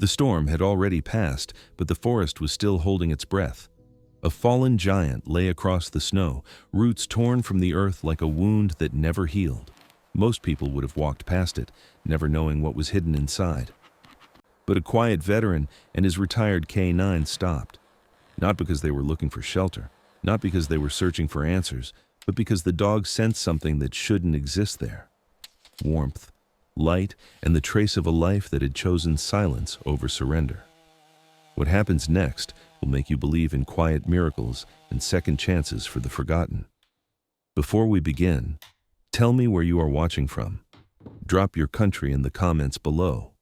The storm had already passed, but the forest was still holding its breath. A fallen giant lay across the snow, roots torn from the earth like a wound that never healed. Most people would have walked past it, never knowing what was hidden inside. But a quiet veteran and his retired K9 stopped. Not because they were looking for shelter, not because they were searching for answers, but because the dog sensed something that shouldn't exist there. Warmth, light, and the trace of a life that had chosen silence over surrender. What happens next will make you believe in quiet miracles and second chances for the forgotten. Before we begin, tell me where you are watching from. Drop your country in the comments below.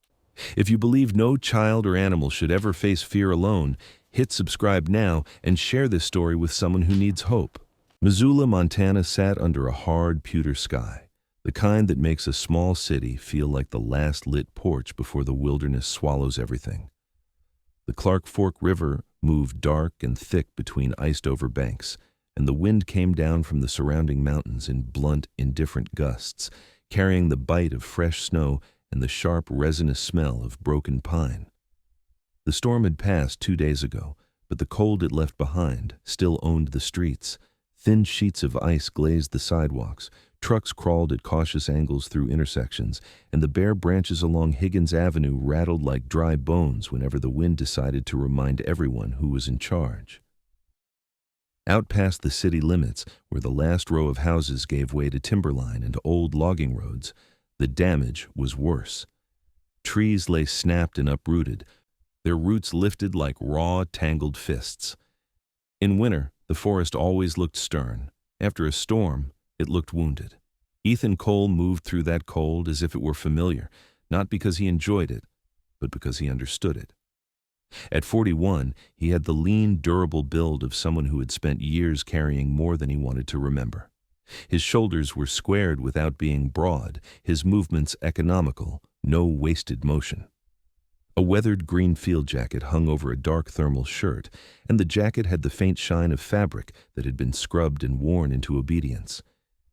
If you believe no child or animal should ever face fear alone, hit subscribe now and share this story with someone who needs hope. Missoula, Montana sat under a hard pewter sky, the kind that makes a small city feel like the last lit porch before the wilderness swallows everything. The Clark Fork River moved dark and thick between iced-over banks, and the wind came down from the surrounding mountains in blunt, indifferent gusts, carrying the bite of fresh snow and the sharp, resinous smell of broken pine. The storm had passed 2 days ago, but the cold it left behind still owned the streets. Thin sheets of ice glazed the sidewalks, trucks crawled at cautious angles through intersections, and the bare branches along Higgins Avenue rattled like dry bones whenever the wind decided to remind everyone who was in charge. Out past the city limits, where the last row of houses gave way to timberline and old logging roads, the damage was worse. Trees lay snapped and uprooted, their roots lifted like raw, tangled fists. In winter, the forest always looked stern. After a storm, it looked wounded. Ethan Cole moved through that cold as if it were familiar, not because he enjoyed it, but because he understood it. At 41, he had the lean, durable build of someone who had spent years carrying more than he wanted to remember. His shoulders were squared without being broad, his movements economical, no wasted motion. A weathered green field jacket hung over a dark thermal shirt, and the jacket had the faint shine of fabric that had been scrubbed and worn into obedience.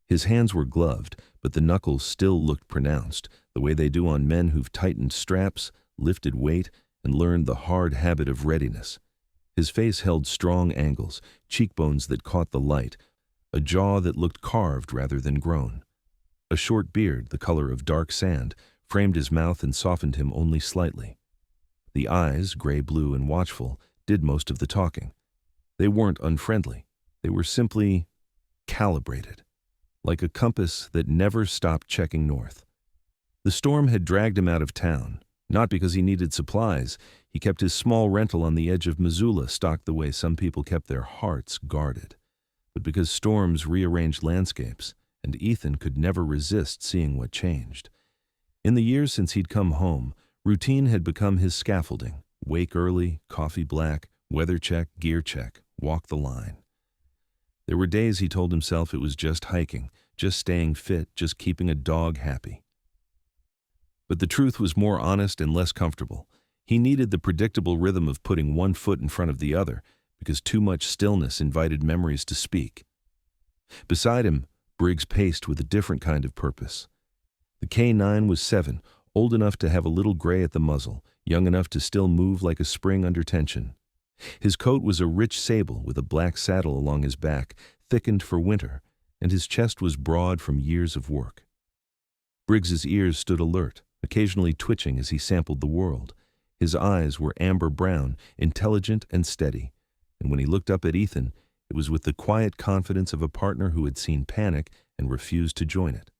His hands were gloved, but the knuckles still looked pronounced, the way they do on men who've tightened straps, lifted weight, and learned the hard habit of readiness. His face held strong angles, cheekbones that caught the light, a jaw that looked carved rather than grown. A short beard, the color of dark sand, framed his mouth and softened him only slightly. The eyes, gray-blue and watchful, did most of the talking. They weren't unfriendly. They were simply calibrated, like a compass that never stopped checking north. The storm had dragged him out of town, not because he needed supplies. He kept his small rental on the edge of Missoula stocked the way some people kept their hearts guarded, but because storms rearranged landscapes, and Ethan could never resist seeing what changed. In the years since he'd come home, routine had become his scaffolding. Wake early, coffee black, weather check, gear check, walk the line. There were days he told himself it was just hiking, just staying fit, just keeping a dog happy. But the truth was more honest and less comfortable. He needed the predictable rhythm of putting one foot in front of the other, because too much stillness invited memories to speak. Beside him, Briggs paced with a different kind of purpose. The K9 was 7, old enough to have a little gray at the muzzle, young enough to still move like a spring under tension. His coat was a rich sable with a black saddle along his back, thickened for winter, and his chest was broad from years of work. Briggs's ears stood alert, occasionally twitching as he sampled the world. His eyes were amber-brown, intelligent and steady, and when he looked up at Ethan, it was with the quiet confidence of a partner who had seen panic and refused to join it.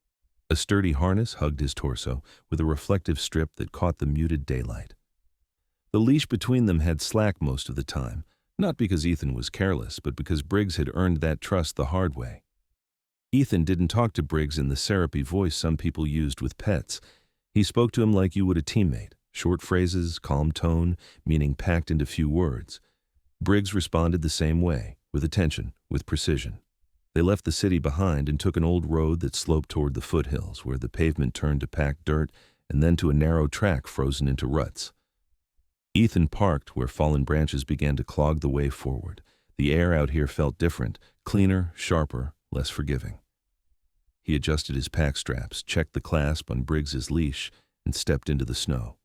A sturdy harness hugged his torso, with a reflective strip that caught the muted daylight. The leash between them had slack most of the time, not because Ethan was careless, but because Briggs had earned that trust the hard way. Ethan didn't talk to Briggs in the syrupy voice some people used with pets. He spoke to him like you would a teammate, short phrases, calm tone, meaning packed into few words. Briggs responded the same way, with attention, with precision. They left the city behind and took an old road that sloped toward the foothills, where the pavement turned to packed dirt and then to a narrow track frozen into ruts. Ethan parked where fallen branches began to clog the way forward. The air out here felt different, cleaner, sharper, less forgiving. He adjusted his pack straps, checked the clasp on Briggs's leash, and stepped into the snow.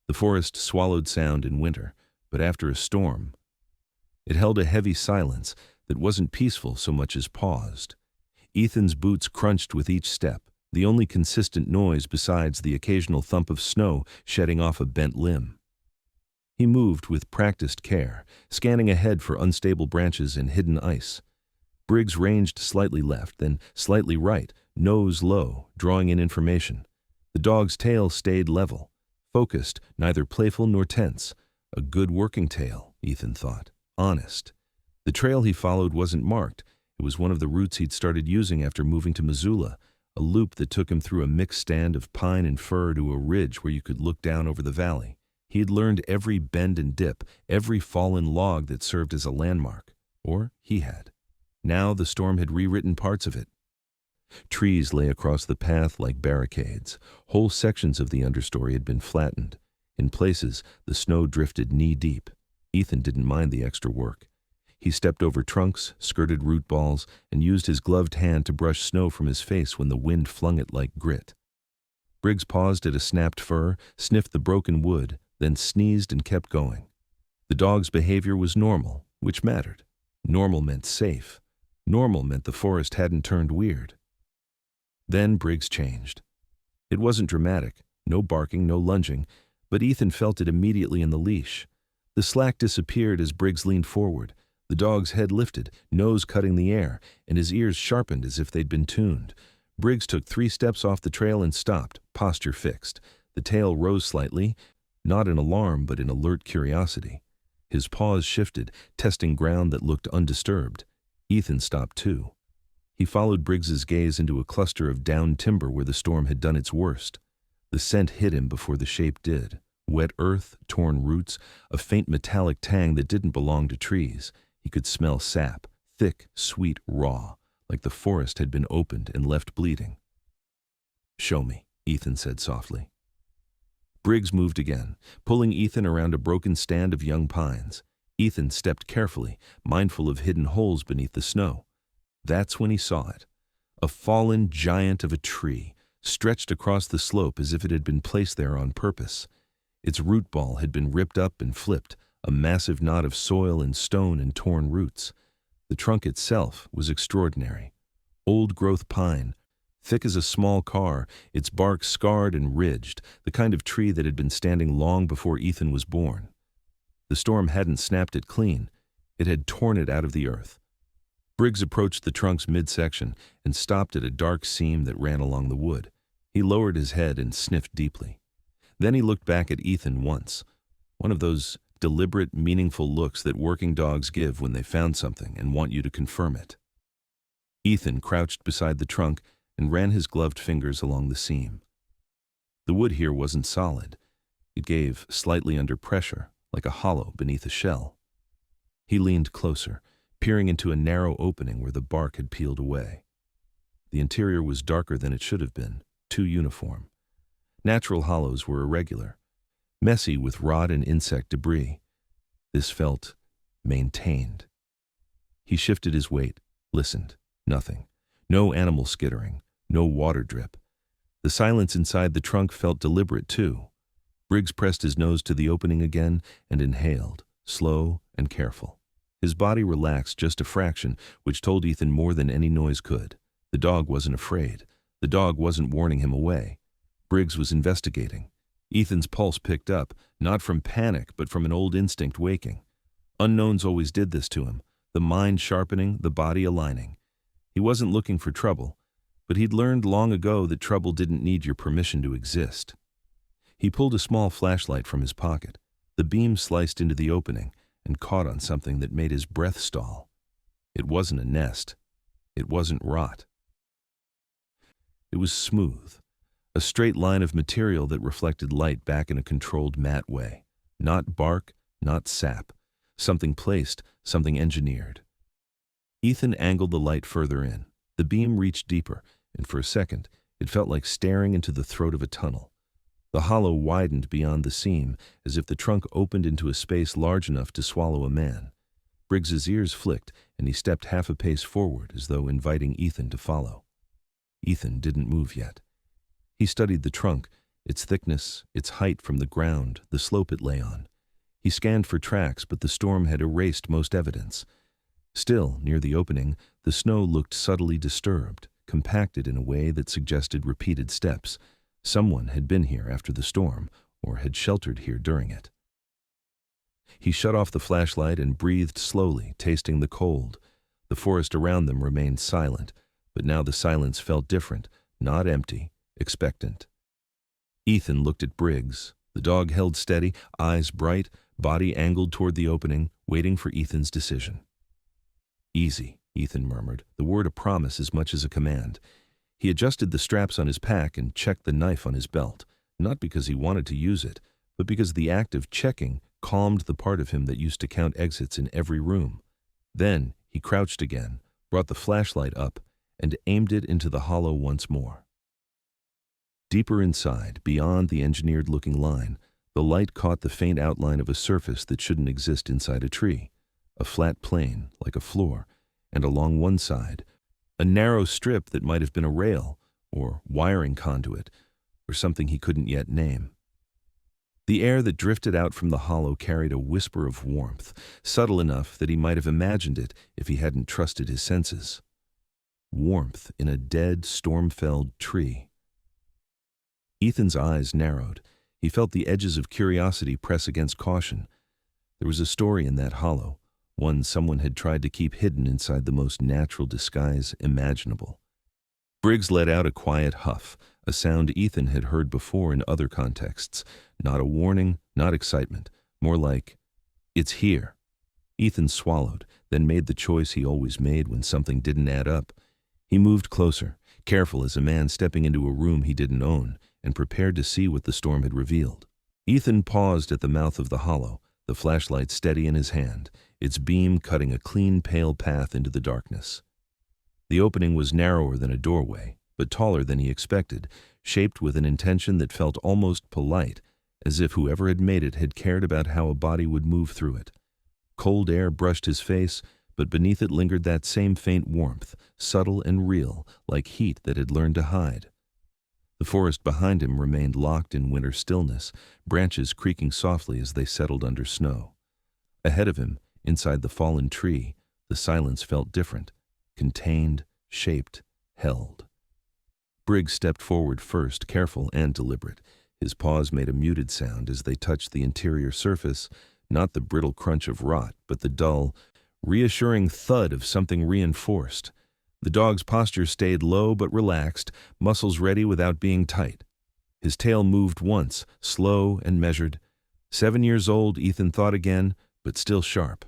The forest swallowed sound in winter, but after a storm, it held a heavy silence that wasn't peaceful so much as paused. Ethan's boots crunched with each step, the only consistent noise besides the occasional thump of snow shedding off a bent limb. He moved with practiced care, scanning ahead for unstable branches and hidden ice. Briggs ranged slightly left, then slightly right, nose low, drawing in information. The dog's tail stayed level, focused, neither playful nor tense. A good working tail, Ethan thought. Honest. The trail he followed wasn't marked. It was one of the routes he'd started using after moving to Missoula, a loop that took him through a mixed stand of pine and fir to a ridge where you could look down over the valley. He had learned every bend and dip, every fallen log that served as a landmark. Or he had. Now the storm had rewritten parts of it. Trees lay across the path like barricades. Whole sections of the understory had been flattened. In places, the snow drifted knee-deep. Ethan didn't mind the extra work. He stepped over trunks, skirted root balls, and used his gloved hand to brush snow from his face when the wind flung it like grit. Briggs paused at a snapped fir, sniffed the broken wood, then sneezed and kept going. The dog's behavior was normal, which mattered. Normal meant safe. Normal meant the forest hadn't turned weird. Then Briggs changed. It wasn't dramatic, no barking, no lunging, but Ethan felt it immediately in the leash. The slack disappeared as Briggs leaned forward. The dog's head lifted, nose cutting the air, and his ears sharpened as if they'd been tuned. Briggs took 3 steps off the trail and stopped, posture fixed. The tail rose slightly, not in alarm but in alert curiosity. His paws shifted, testing ground that looked undisturbed. Ethan stopped too. He followed Briggs's gaze into a cluster of downed timber where the storm had done its worst. The scent hit him before the shape did. Wet earth, torn roots, a faint metallic tang that didn't belong to trees. He could smell sap, thick, sweet, raw, like the forest had been opened and left bleeding. "Show me," Ethan said softly. Briggs moved again, pulling Ethan around a broken stand of young pines. Ethan stepped carefully, mindful of hidden holes beneath the snow. That's when he saw it. A fallen giant of a tree, stretched across the slope as if it had been placed there on purpose. Its root ball had been ripped up and flipped, a massive knot of soil and stone and torn roots. The trunk itself was extraordinary. Old-growth pine, thick as a small car, its bark scarred and ridged, the kind of tree that had been standing long before Ethan was born. The storm hadn't snapped it clean. It had torn it out of the earth. Briggs approached the trunk's midsection and stopped at a dark seam that ran along the wood. He lowered his head and sniffed deeply. Then he looked back at Ethan once, one of those deliberate, meaningful looks that working dogs give when they found something and want you to confirm it. Ethan crouched beside the trunk and ran his gloved fingers along the seam. The wood here wasn't solid. It gave slightly under pressure, like a hollow beneath a shell. He leaned closer, peering into a narrow opening where the bark had peeled away. The interior was darker than it should have been, too uniform. Natural hollows were irregular, messy with rot and insect debris. This felt maintained. He shifted his weight, listened. Nothing. No animal skittering, no water drip. The silence inside the trunk felt deliberate too. Briggs pressed his nose to the opening again and inhaled, slow and careful. His body relaxed just a fraction, which told Ethan more than any noise could. The dog wasn't afraid. The dog wasn't warning him away. Briggs was investigating. Ethan's pulse picked up, not from panic, but from an old instinct waking. Unknowns always did this to him, the mind sharpening, the body aligning. He wasn't looking for trouble, but he'd learned long ago that trouble didn't need your permission to exist. He pulled a small flashlight from his pocket. The beam sliced into the opening and caught on something that made his breath stall. It wasn't a nest. It wasn't rot. It was smooth, a straight line of material that reflected light back in a controlled, matte way. Not bark, not sap. Something placed, something engineered. Ethan angled the light further in. The beam reached deeper, and for a second, it felt like staring into the throat of a tunnel. The hollow widened beyond the seam, as if the trunk opened into a space large enough to swallow a man. Briggs's ears flicked, and he stepped half a pace forward, as though inviting Ethan to follow. Ethan didn't move yet. He studied the trunk, its thickness, its height from the ground, the slope it lay on. He scanned for tracks, but the storm had erased most evidence. Still, near the opening, the snow looked subtly disturbed, compacted in a way that suggested repeated steps. Someone had been here after the storm, or had sheltered here during it. He shut off the flashlight and breathed slowly, tasting the cold. The forest around them remained silent, but now the silence felt different, not empty, expectant. Ethan looked at Briggs. The dog held steady, eyes bright, body angled toward the opening, waiting for Ethan's decision. "Easy," Ethan murmured, the word a promise as much as a command. He adjusted the straps on his pack and checked the knife on his belt, not because he wanted to use it, but because the act of checking calmed the part of him that used to count exits in every room. Then he crouched again, brought the flashlight up, and aimed it into the hollow once more. Deeper inside, beyond the engineered-looking line, the light caught the faint outline of a surface that shouldn't exist inside a tree, a flat plane, like a floor, and along one side, a narrow strip that might have been a rail, or wiring conduit, or something he couldn't yet name. The air that drifted out from the hollow carried a whisper of warmth, subtle enough that he might have imagined it if he hadn't trusted his senses. Warmth in a dead, storm-felled tree. Ethan's eyes narrowed. He felt the edges of curiosity press against caution. There was a story in that hollow, one someone had tried to keep hidden inside the most natural disguise imaginable. Briggs let out a quiet huff, a sound Ethan had heard before in other contexts. Not a warning, not excitement, more like, "It's here." Ethan swallowed, then made the choice he always made when something didn't add up. He moved closer, careful as a man stepping into a room he didn't own, and prepared to see what the storm had revealed. Ethan paused at the mouth of the hollow, the flashlight steady in his hand, its beam cutting a clean, pale path into the darkness. The opening was narrower than a doorway, but taller than he expected, shaped with an intention that felt almost polite, as if whoever had made it had cared about how a body would move through it. Cold air brushed his face, but beneath it lingered that same faint warmth, subtle and real, like heat that had learned to hide. The forest behind him remained locked in winter stillness, branches creaking softly as they settled under snow. Ahead of him, inside the fallen tree, the silence felt different, contained, shaped, held. Briggs stepped forward first, careful and deliberate. His paws made a muted sound as they touched the interior surface, not the brittle crunch of rot, but the dull, reassuring thud of something reinforced. The dog's posture stayed low but relaxed, muscles ready without being tight. His tail moved once, slow and measured. 7 years old, Ethan thought again, but still sharp.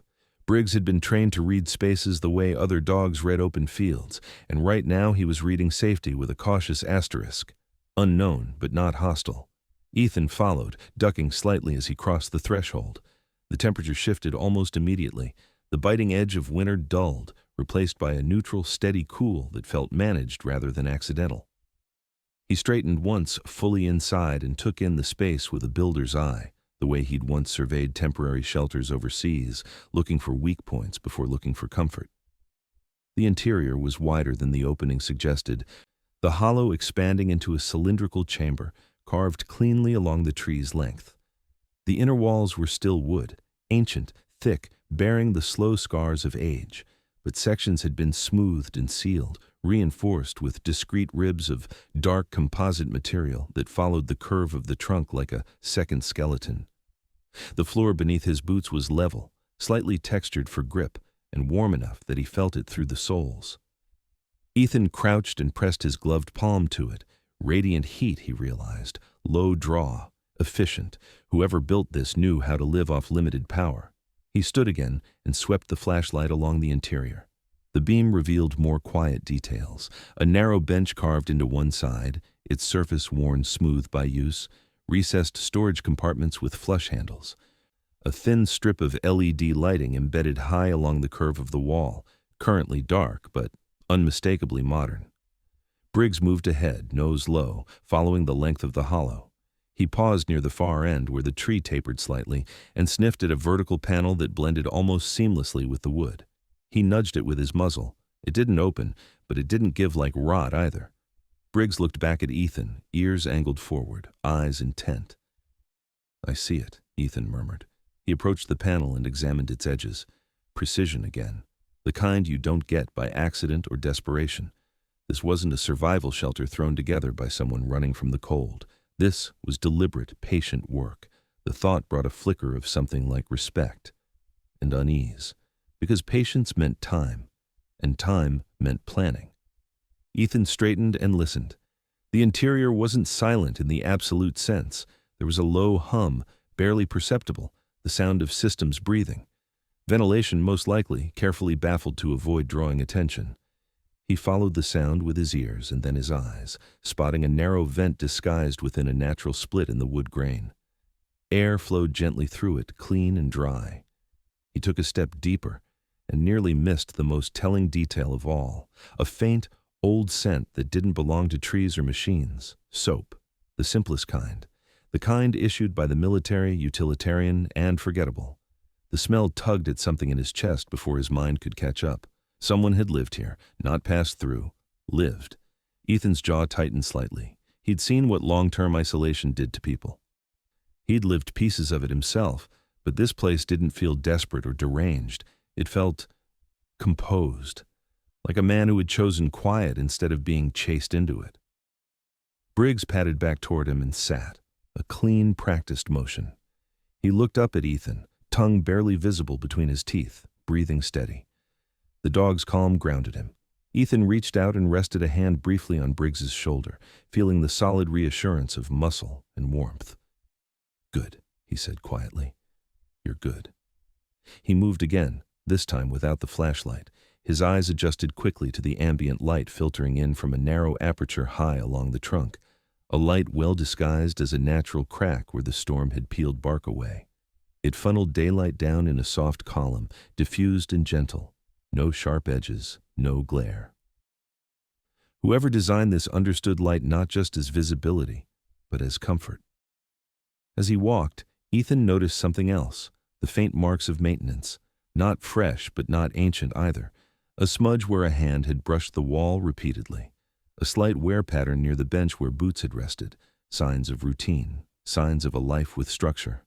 Briggs had been trained to read spaces the way other dogs read open fields, and right now he was reading safety with a cautious asterisk. Unknown, but not hostile. Ethan followed, ducking slightly as he crossed the threshold. The temperature shifted almost immediately. The biting edge of winter dulled, replaced by a neutral, steady cool that felt managed rather than accidental. He straightened once, fully inside, and took in the space with a builder's eye, the way he'd once surveyed temporary shelters overseas, looking for weak points before looking for comfort. The interior was wider than the opening suggested, the hollow expanding into a cylindrical chamber, carved cleanly along the tree's length. The inner walls were still wood, ancient, thick, bearing the slow scars of age, but sections had been smoothed and sealed, reinforced with discrete ribs of dark composite material that followed the curve of the trunk like a second skeleton. The floor beneath his boots was level, slightly textured for grip, and warm enough that he felt it through the soles. Ethan crouched and pressed his gloved palm to it. Radiant heat, he realized, low draw, efficient. Whoever built this knew how to live off limited power. He stood again and swept the flashlight along the interior. The beam revealed more quiet details. A narrow bench carved into one side, its surface worn smooth by use, recessed storage compartments with flush handles. A thin strip of LED lighting embedded high along the curve of the wall, currently dark but unmistakably modern. Briggs moved ahead, nose low, following the length of the hollow. He paused near the far end where the tree tapered slightly and sniffed at a vertical panel that blended almost seamlessly with the wood. He nudged it with his muzzle. It didn't open, but it didn't give like rot either. Briggs looked back at Ethan, ears angled forward, eyes intent. "I see it," Ethan murmured. He approached the panel and examined its edges. Precision again. The kind you don't get by accident or desperation. This wasn't a survival shelter thrown together by someone running from the cold. This was deliberate, patient work. The thought brought a flicker of something like respect and unease, because patience meant time, and time meant planning. Ethan straightened and listened. The interior wasn't silent in the absolute sense. There was a low hum, barely perceptible, the sound of systems breathing. Ventilation, most likely, carefully baffled to avoid drawing attention. He followed the sound with his ears and then his eyes, spotting a narrow vent disguised within a natural split in the wood grain. Air flowed gently through it, clean and dry. He took a step deeper and nearly missed the most telling detail of all, a faint, old scent that didn't belong to trees or machines. Soap, the simplest kind, the kind issued by the military, utilitarian, and forgettable. The smell tugged at something in his chest before his mind could catch up. Someone had lived here, not passed through, lived. Ethan's jaw tightened slightly. He'd seen what long-term isolation did to people. He'd lived pieces of it himself, but this place didn't feel desperate or deranged. It felt composed, like a man who had chosen quiet instead of being chased into it. Briggs padded back toward him and sat, a clean, practiced motion. He looked up at Ethan, tongue barely visible between his teeth, breathing steady. The dog's calm grounded him. Ethan reached out and rested a hand briefly on Briggs's shoulder, feeling the solid reassurance of muscle and warmth. "Good," he said quietly. "You're good." He moved again, this time without the flashlight. His eyes adjusted quickly to the ambient light filtering in from a narrow aperture high along the trunk, a light well disguised as a natural crack where the storm had peeled bark away. It funneled daylight down in a soft column, diffused and gentle. No sharp edges, no glare. Whoever designed this understood light not just as visibility, but as comfort. As he walked, Ethan noticed something else, the faint marks of maintenance, not fresh but not ancient either, a smudge where a hand had brushed the wall repeatedly, a slight wear pattern near the bench where boots had rested, signs of routine, signs of a life with structure.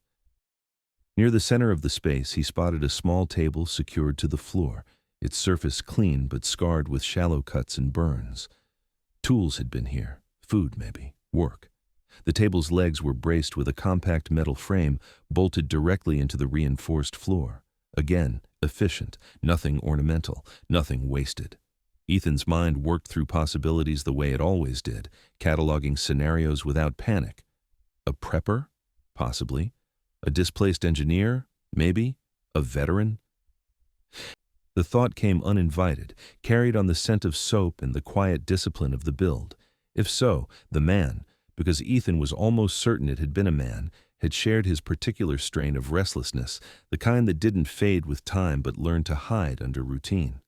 Near the center of the space, he spotted a small table secured to the floor, its surface clean but scarred with shallow cuts and burns. Tools had been here, food maybe, work. The table's legs were braced with a compact metal frame bolted directly into the reinforced floor. Again, efficient, nothing ornamental, nothing wasted. Ethan's mind worked through possibilities the way it always did, cataloging scenarios without panic. A prepper? Possibly. A displaced engineer? Maybe. A veteran? The thought came uninvited, carried on the scent of soap and the quiet discipline of the build. If so, the man, because Ethan was almost certain it had been a man, had shared his particular strain of restlessness, the kind that didn't fade with time but learned to hide under routine.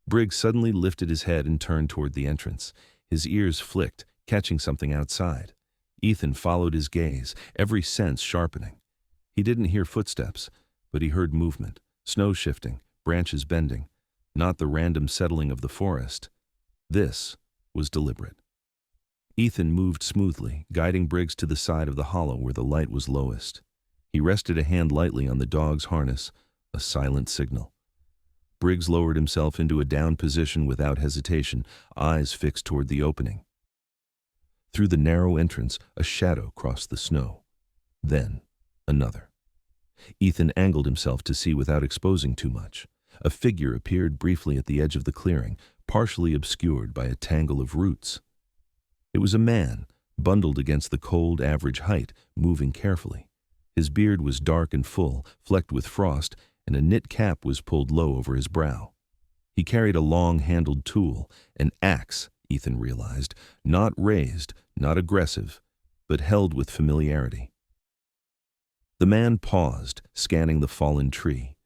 Briggs suddenly lifted his head and turned toward the entrance. His ears flicked, catching something outside. Ethan followed his gaze, every sense sharpening. He didn't hear footsteps, but he heard movement, snow shifting, branches bending, not the random settling of the forest. This was deliberate. Ethan moved smoothly, guiding Briggs to the side of the hollow where the light was lowest. He rested a hand lightly on the dog's harness, a silent signal. Briggs lowered himself into a down position without hesitation, eyes fixed toward the opening. Through the narrow entrance, a shadow crossed the snow. Then, another. Ethan angled himself to see without exposing too much. A figure appeared briefly at the edge of the clearing, partially obscured by a tangle of roots. It was a man, bundled against the cold average height, moving carefully. His beard was dark and full, flecked with frost, and a knit cap was pulled low over his brow. He carried a long-handled tool, an axe, Ethan realized, not raised, not aggressive, but held with familiarity. The man paused, scanning the fallen tree.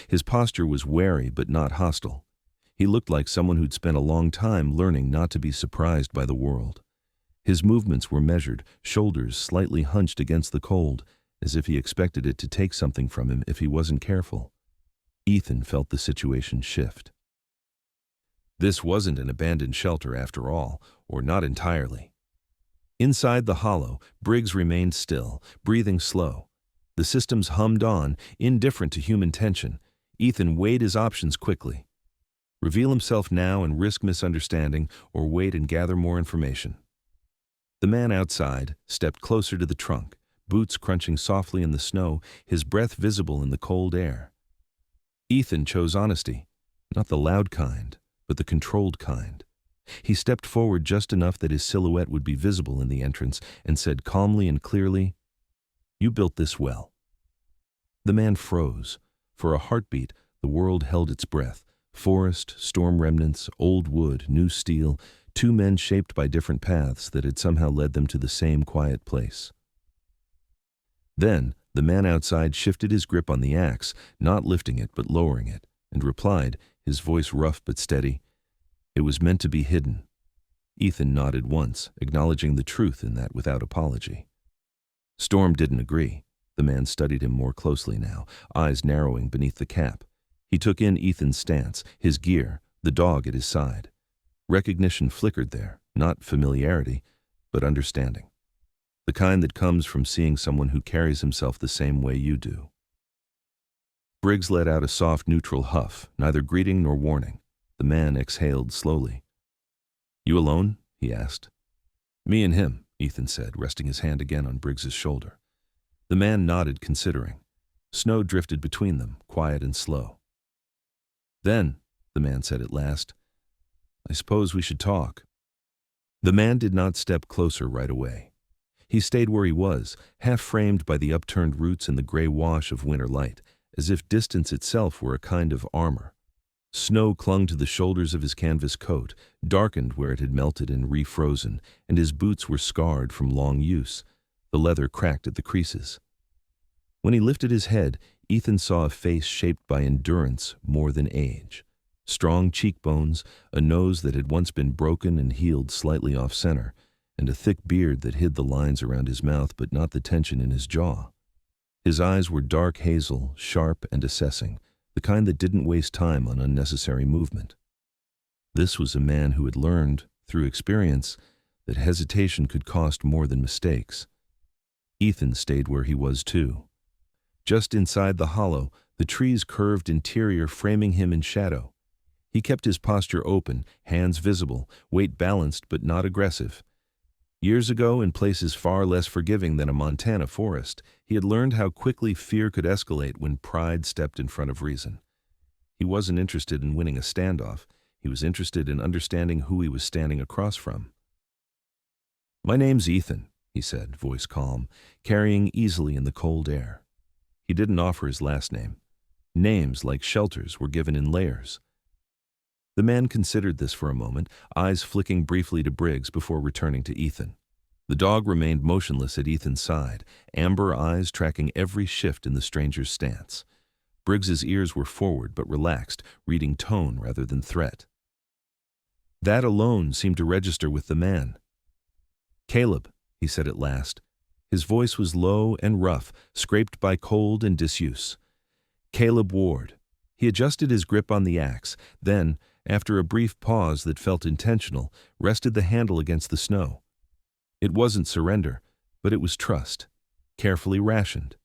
His posture was wary but not hostile. He looked like someone who'd spent a long time learning not to be surprised by the world. His movements were measured, shoulders slightly hunched against the cold, as if he expected it to take something from him if he wasn't careful. Ethan felt the situation shift. This wasn't an abandoned shelter after all, or not entirely. Inside the hollow, Briggs remained still, breathing slow. The systems hummed on, indifferent to human tension. Ethan weighed his options quickly. Reveal himself now and risk misunderstanding, or wait and gather more information. The man outside stepped closer to the trunk, boots crunching softly in the snow, his breath visible in the cold air. Ethan chose honesty, not the loud kind, but the controlled kind. He stepped forward just enough that his silhouette would be visible in the entrance and said calmly and clearly, "You built this well." The man froze. For a heartbeat, the world held its breath. Forest, storm remnants, old wood, new steel, two men shaped by different paths that had somehow led them to the same quiet place. Then, the man outside shifted his grip on the axe, not lifting it but lowering it, and replied, his voice rough but steady, "It was meant to be hidden." Ethan nodded once, acknowledging the truth in that without apology. Storm didn't agree. The man studied him more closely now, eyes narrowing beneath the cap. He took in Ethan's stance, his gear, the dog at his side. Recognition flickered there, not familiarity, but understanding. The kind that comes from seeing someone who carries himself the same way you do. Briggs let out a soft, neutral huff, neither greeting nor warning. The man exhaled slowly. "You alone?" he asked. "Me and him," Ethan said, resting his hand again on Briggs's shoulder. The man nodded, considering. Snow drifted between them, quiet and slow. "Then," the man said at last, "I suppose we should talk." The man did not step closer right away. He stayed where he was, half framed by the upturned roots and the gray wash of winter light, as if distance itself were a kind of armor. Snow clung to the shoulders of his canvas coat, darkened where it had melted and refrozen, and his boots were scarred from long use, the leather cracked at the creases. When he lifted his head, Ethan saw a face shaped by endurance more than age. Strong cheekbones, a nose that had once been broken and healed slightly off-center, and a thick beard that hid the lines around his mouth but not the tension in his jaw. His eyes were dark hazel, sharp and assessing, the kind that didn't waste time on unnecessary movement. This was a man who had learned, through experience, that hesitation could cost more than mistakes. Ethan stayed where he was too. Just inside the hollow, the tree's curved interior framing him in shadow. He kept his posture open, hands visible, weight balanced but not aggressive. Years ago, in places far less forgiving than a Montana forest, he had learned how quickly fear could escalate when pride stepped in front of reason. He wasn't interested in winning a standoff. He was interested in understanding who he was standing across from. "My name's Ethan," he said, voice calm, carrying easily in the cold air. He didn't offer his last name. Names, like shelters, were given in layers. The man considered this for a moment, eyes flicking briefly to Briggs before returning to Ethan. The dog remained motionless at Ethan's side, amber eyes tracking every shift in the stranger's stance. Briggs's ears were forward but relaxed, reading tone rather than threat. That alone seemed to register with the man. "Caleb," he said at last. His voice was low and rough, scraped by cold and disuse. "Caleb Ward." He adjusted his grip on the axe, then, after a brief pause that felt intentional, rested the handle against the snow. It wasn't surrender, but it was trust, carefully rationed.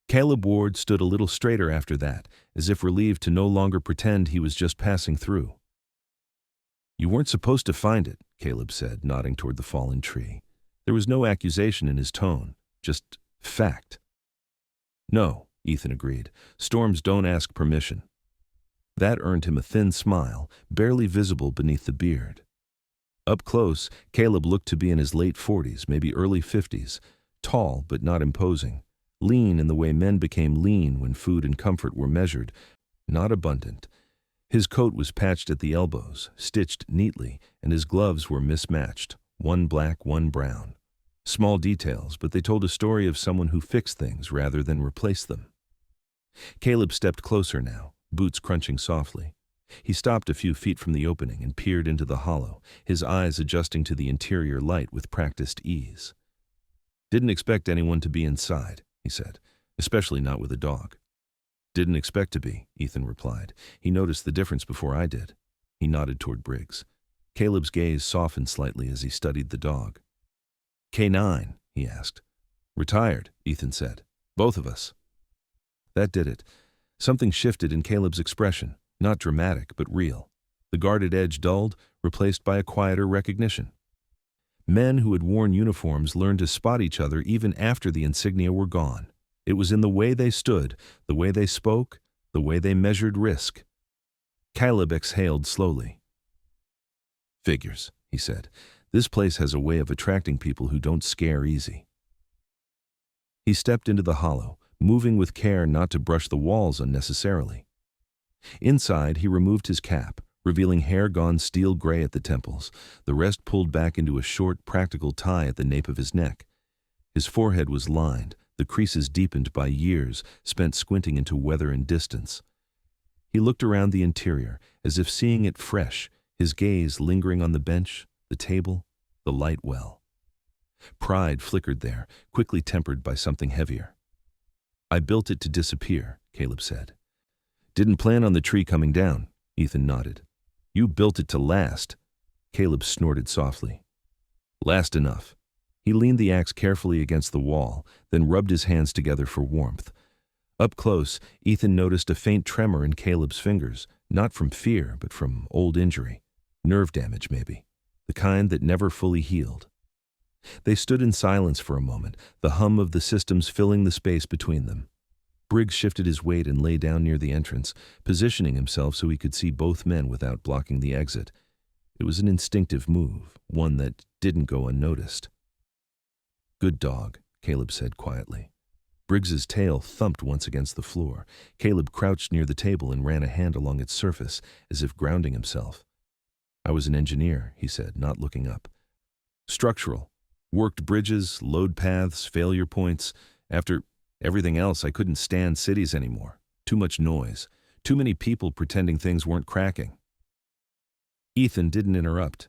Caleb Ward stood a little straighter after that, as if relieved to no longer pretend he was just passing through. "You weren't supposed to find it," Caleb said, nodding toward the fallen tree. There was no accusation in his tone, just fact. "No," Ethan agreed. "Storms don't ask permission." That earned him a thin smile, barely visible beneath the beard. Up close, Caleb looked to be in his late 40s, maybe early 50s, tall but not imposing, lean in the way men became lean when food and comfort were measured, not abundant. His coat was patched at the elbows, stitched neatly, and his gloves were mismatched, one black, one brown. Small details, but they told a story of someone who fixed things rather than replaced them. Caleb stepped closer now, boots crunching softly. He stopped a few feet from the opening and peered into the hollow, his eyes adjusting to the interior light with practiced ease. "Didn't expect anyone to be inside," he said, "especially not with a dog." "Didn't expect to be," Ethan replied. "He noticed the difference before I did." He nodded toward Briggs. Caleb's gaze softened slightly as he studied the dog. "K9?" he asked. "Retired," Ethan said. "Both of us." That did it. Something shifted in Caleb's expression, not dramatic, but real. The guarded edge dulled, replaced by a quieter recognition. Men who had worn uniforms learned to spot each other even after the insignia were gone. It was in the way they stood, the way they spoke, the way they measured risk. Caleb exhaled slowly. "Figures," he said. "This place has a way of attracting people who don't scare easy." He stepped into the hollow, moving with care not to brush the walls unnecessarily. Inside, he removed his cap, revealing hair gone steel gray at the temples, the rest pulled back into a short, practical tie at the nape of his neck. His forehead was lined, the creases deepened by years spent squinting into weather and distance. He looked around the interior, as if seeing it fresh, his gaze lingering on the bench, the table, the light well. Pride flickered there, quickly tempered by something heavier. "I built it to disappear," Caleb said. "Didn't plan on the tree coming down," Ethan nodded. "You built it to last." Caleb snorted softly. "Last enough." He leaned the axe carefully against the wall, then rubbed his hands together for warmth. Up close, Ethan noticed a faint tremor in Caleb's fingers, not from fear, but from old injury. Nerve damage, maybe. The kind that never fully healed. They stood in silence for a moment, the hum of the systems filling the space between them. Briggs shifted his weight and lay down near the entrance, positioning himself so he could see both men without blocking the exit. It was an instinctive move, one that didn't go unnoticed. "Good dog," Caleb said quietly. Briggs's tail thumped once against the floor. Caleb crouched near the table and ran a hand along its surface, as if grounding himself. "I was an engineer," he said, not looking up. "Structural. Worked bridges, load paths, failure points. After everything else, I couldn't stand cities anymore. Too much noise. Too many people pretending things weren't cracking." Ethan didn't interrupt.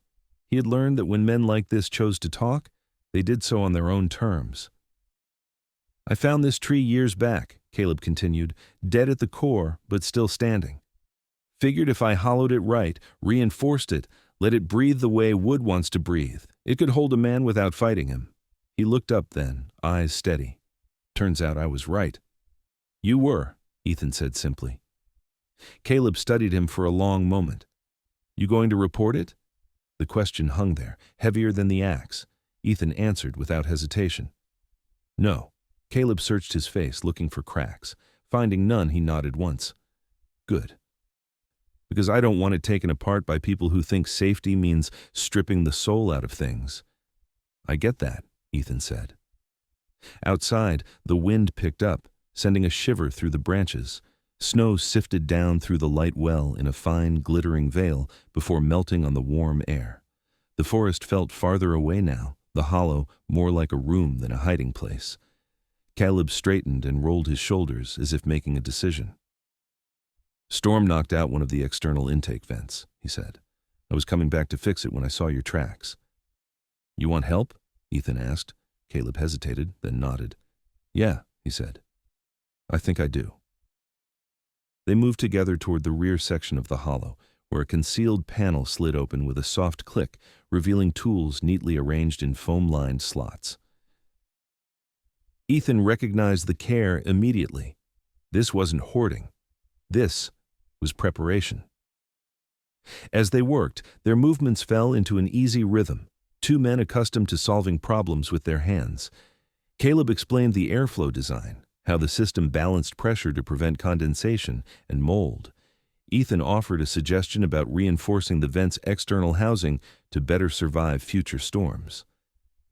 He had learned that when men like this chose to talk, they did so on their own terms. "I found this tree years back," Caleb continued, "dead at the core, but still standing. Figured if I hollowed it right, reinforced it, let it breathe the way wood wants to breathe, it could hold a man without fighting him." He looked up then, eyes steady. "Turns out I was right." "You were," Ethan said simply. Caleb studied him for a long moment. "You going to report it?" The question hung there, heavier than the axe. Ethan answered without hesitation. "No." Caleb searched his face, looking for cracks. Finding none, he nodded once. "Good. Because I don't want it taken apart by people who think safety means stripping the soul out of things." "I get that," Ethan said. Outside, the wind picked up, sending a shiver through the branches. Snow sifted down through the light well in a fine, glittering veil before melting on the warm air. The forest felt farther away now, the hollow more like a room than a hiding place. Caleb straightened and rolled his shoulders as if making a decision. "Storm knocked out one of the external intake vents," he said. "I was coming back to fix it when I saw your tracks." "You want help?" Ethan asked. Caleb hesitated, then nodded. "Yeah," he said. "I think I do." They moved together toward the rear section of the hollow, where a concealed panel slid open with a soft click, revealing tools neatly arranged in foam-lined slots. Ethan recognized the care immediately. This wasn't hoarding. This was preparation. As they worked, their movements fell into an easy rhythm, two men accustomed to solving problems with their hands. Caleb explained the airflow design, how the system balanced pressure to prevent condensation and mold. Ethan offered a suggestion about reinforcing the vent's external housing to better survive future storms.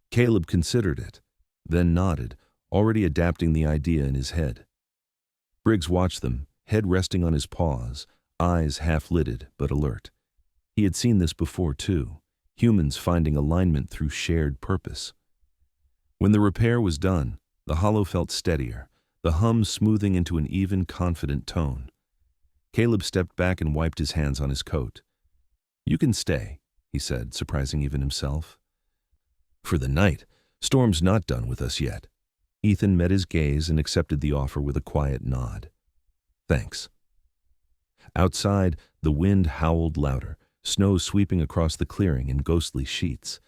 Caleb considered it, then nodded, already adapting the idea in his head. Briggs watched them, head resting on his paws, eyes half-lidded but alert. He had seen this before too, humans finding alignment through shared purpose. When the repair was done, the hollow felt steadier, the hum smoothing into an even, confident tone. Caleb stepped back and wiped his hands on his coat. "You can stay," he said, surprising even himself. "For the night. Storm's not done with us yet." Ethan met his gaze and accepted the offer with a quiet nod. "Thanks." Outside, the wind howled louder, snow sweeping across the clearing in ghostly sheets.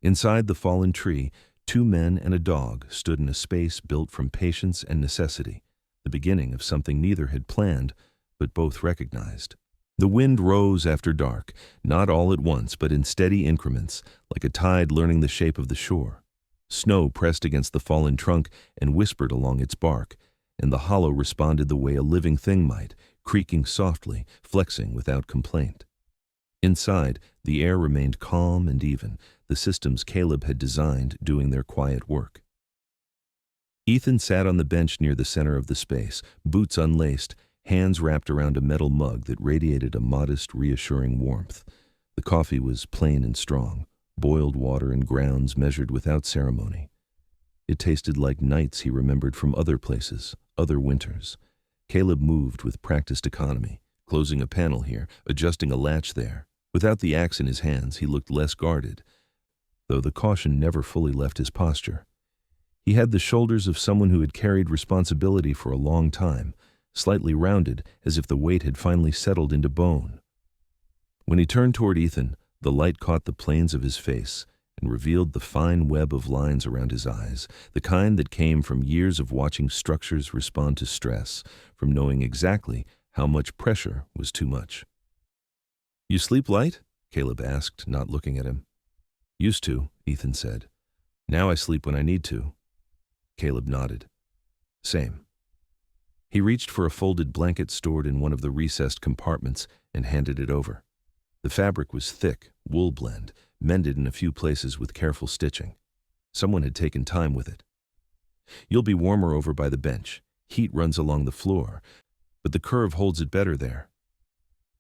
Inside the fallen tree, 2 men and a dog stood in a space built from patience and necessity, the beginning of something neither had planned, but both recognized. The wind rose after dark, not all at once, but in steady increments, like a tide learning the shape of the shore. Snow pressed against the fallen trunk and whispered along its bark, and the hollow responded the way a living thing might, creaking softly, flexing without complaint. Inside, the air remained calm and even, the systems Caleb had designed doing their quiet work. Ethan sat on the bench near the center of the space, boots unlaced, hands wrapped around a metal mug that radiated a modest, reassuring warmth. The coffee was plain and strong, boiled water and grounds measured without ceremony. It tasted like nights he remembered from other places, other winters. Caleb moved with practiced economy, closing a panel here, adjusting a latch there. Without the axe in his hands, he looked less guarded, though the caution never fully left his posture. He had the shoulders of someone who had carried responsibility for a long time, slightly rounded, as if the weight had finally settled into bone. When he turned toward Ethan, the light caught the planes of his face and revealed the fine web of lines around his eyes, the kind that came from years of watching structures respond to stress, from knowing exactly how much pressure was too much. "You sleep light?" Caleb asked, not looking at him. "Used to," Ethan said. "Now I sleep when I need to." Caleb nodded. "Same." He reached for a folded blanket stored in one of the recessed compartments and handed it over. The fabric was thick, wool blend, mended in a few places with careful stitching. Someone had taken time with it. "You'll be warmer over by the bench. Heat runs along the floor, but the curve holds it better there."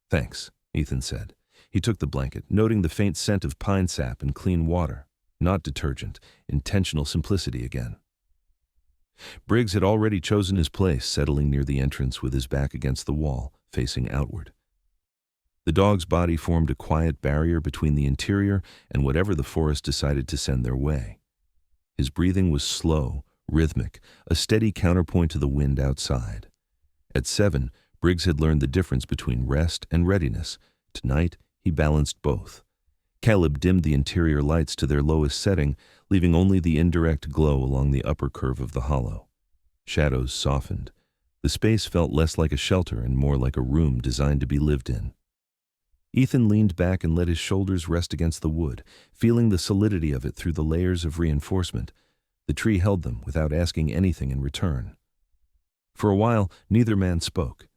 "Thanks," Ethan said. He took the blanket, noting the faint scent of pine sap and clean water. Not detergent, intentional simplicity again. Briggs had already chosen his place, settling near the entrance with his back against the wall, facing outward. The dog's body formed a quiet barrier between the interior and whatever the forest decided to send their way. His breathing was slow, rhythmic, a steady counterpoint to the wind outside. At 7, Briggs had learned the difference between rest and readiness. Tonight, he balanced both. Caleb dimmed the interior lights to their lowest setting, leaving only the indirect glow along the upper curve of the hollow. Shadows softened. The space felt less like a shelter and more like a room designed to be lived in. Ethan leaned back and let his shoulders rest against the wood, feeling the solidity of it through the layers of reinforcement. The tree held them without asking anything in return. For a while, neither man spoke.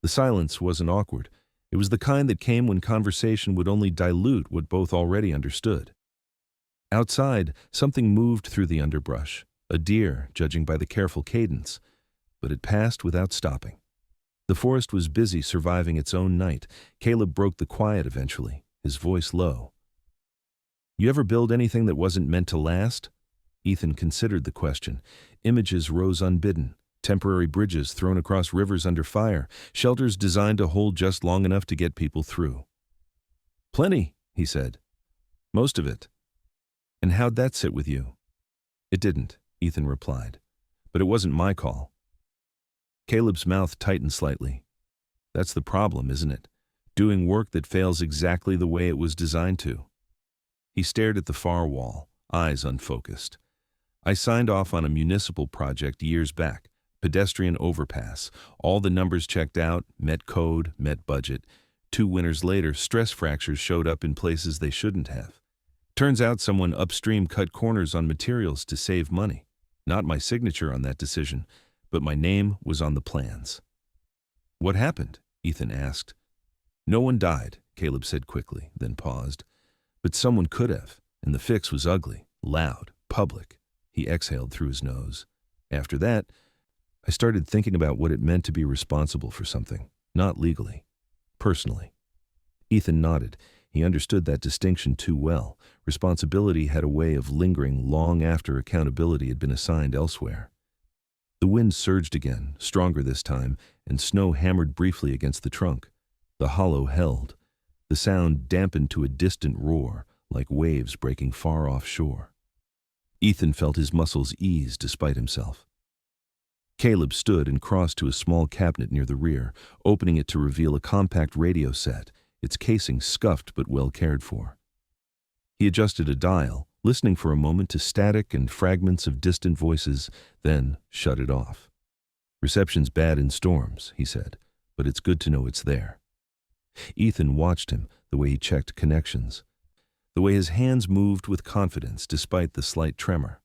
The silence wasn't awkward. It was the kind that came when conversation would only dilute what both already understood. Outside, something moved through the underbrush, a deer, judging by the careful cadence, but it passed without stopping. The forest was busy surviving its own night. Caleb broke the quiet eventually, his voice low. "You ever build anything that wasn't meant to last?" Ethan considered the question. Images rose unbidden. Temporary bridges thrown across rivers under fire, shelters designed to hold just long enough to get people through. "Plenty," he said. "Most of it." "And how'd that sit with you?" "It didn't," Ethan replied. "But it wasn't my call." Caleb's mouth tightened slightly. "That's the problem, isn't it? Doing work that fails exactly the way it was designed to." He stared at the far wall, eyes unfocused. "I signed off on a municipal project years back. Pedestrian overpass. All the numbers checked out, met code, met budget. 2 winters later, stress fractures showed up in places they shouldn't have. Turns out someone upstream cut corners on materials to save money. Not my signature on that decision, but my name was on the plans." "What happened?" Ethan asked. "No one died," Caleb said quickly, then paused. "But someone could have, and the fix was ugly, loud, public." He exhaled through his nose. "After that, I started thinking about what it meant to be responsible for something, not legally, personally." Ethan nodded. He understood that distinction too well. Responsibility had a way of lingering long after accountability had been assigned elsewhere. The wind surged again, stronger this time, and snow hammered briefly against the trunk. The hollow held. The sound dampened to a distant roar, like waves breaking far offshore. Ethan felt his muscles ease despite himself. Caleb stood and crossed to a small cabinet near the rear, opening it to reveal a compact radio set, its casing scuffed but well cared for. He adjusted a dial, listening for a moment to static and fragments of distant voices, then shut it off. "Reception's bad in storms," he said, "but it's good to know it's there." Ethan watched him, the way he checked connections, the way his hands moved with confidence despite the slight tremor.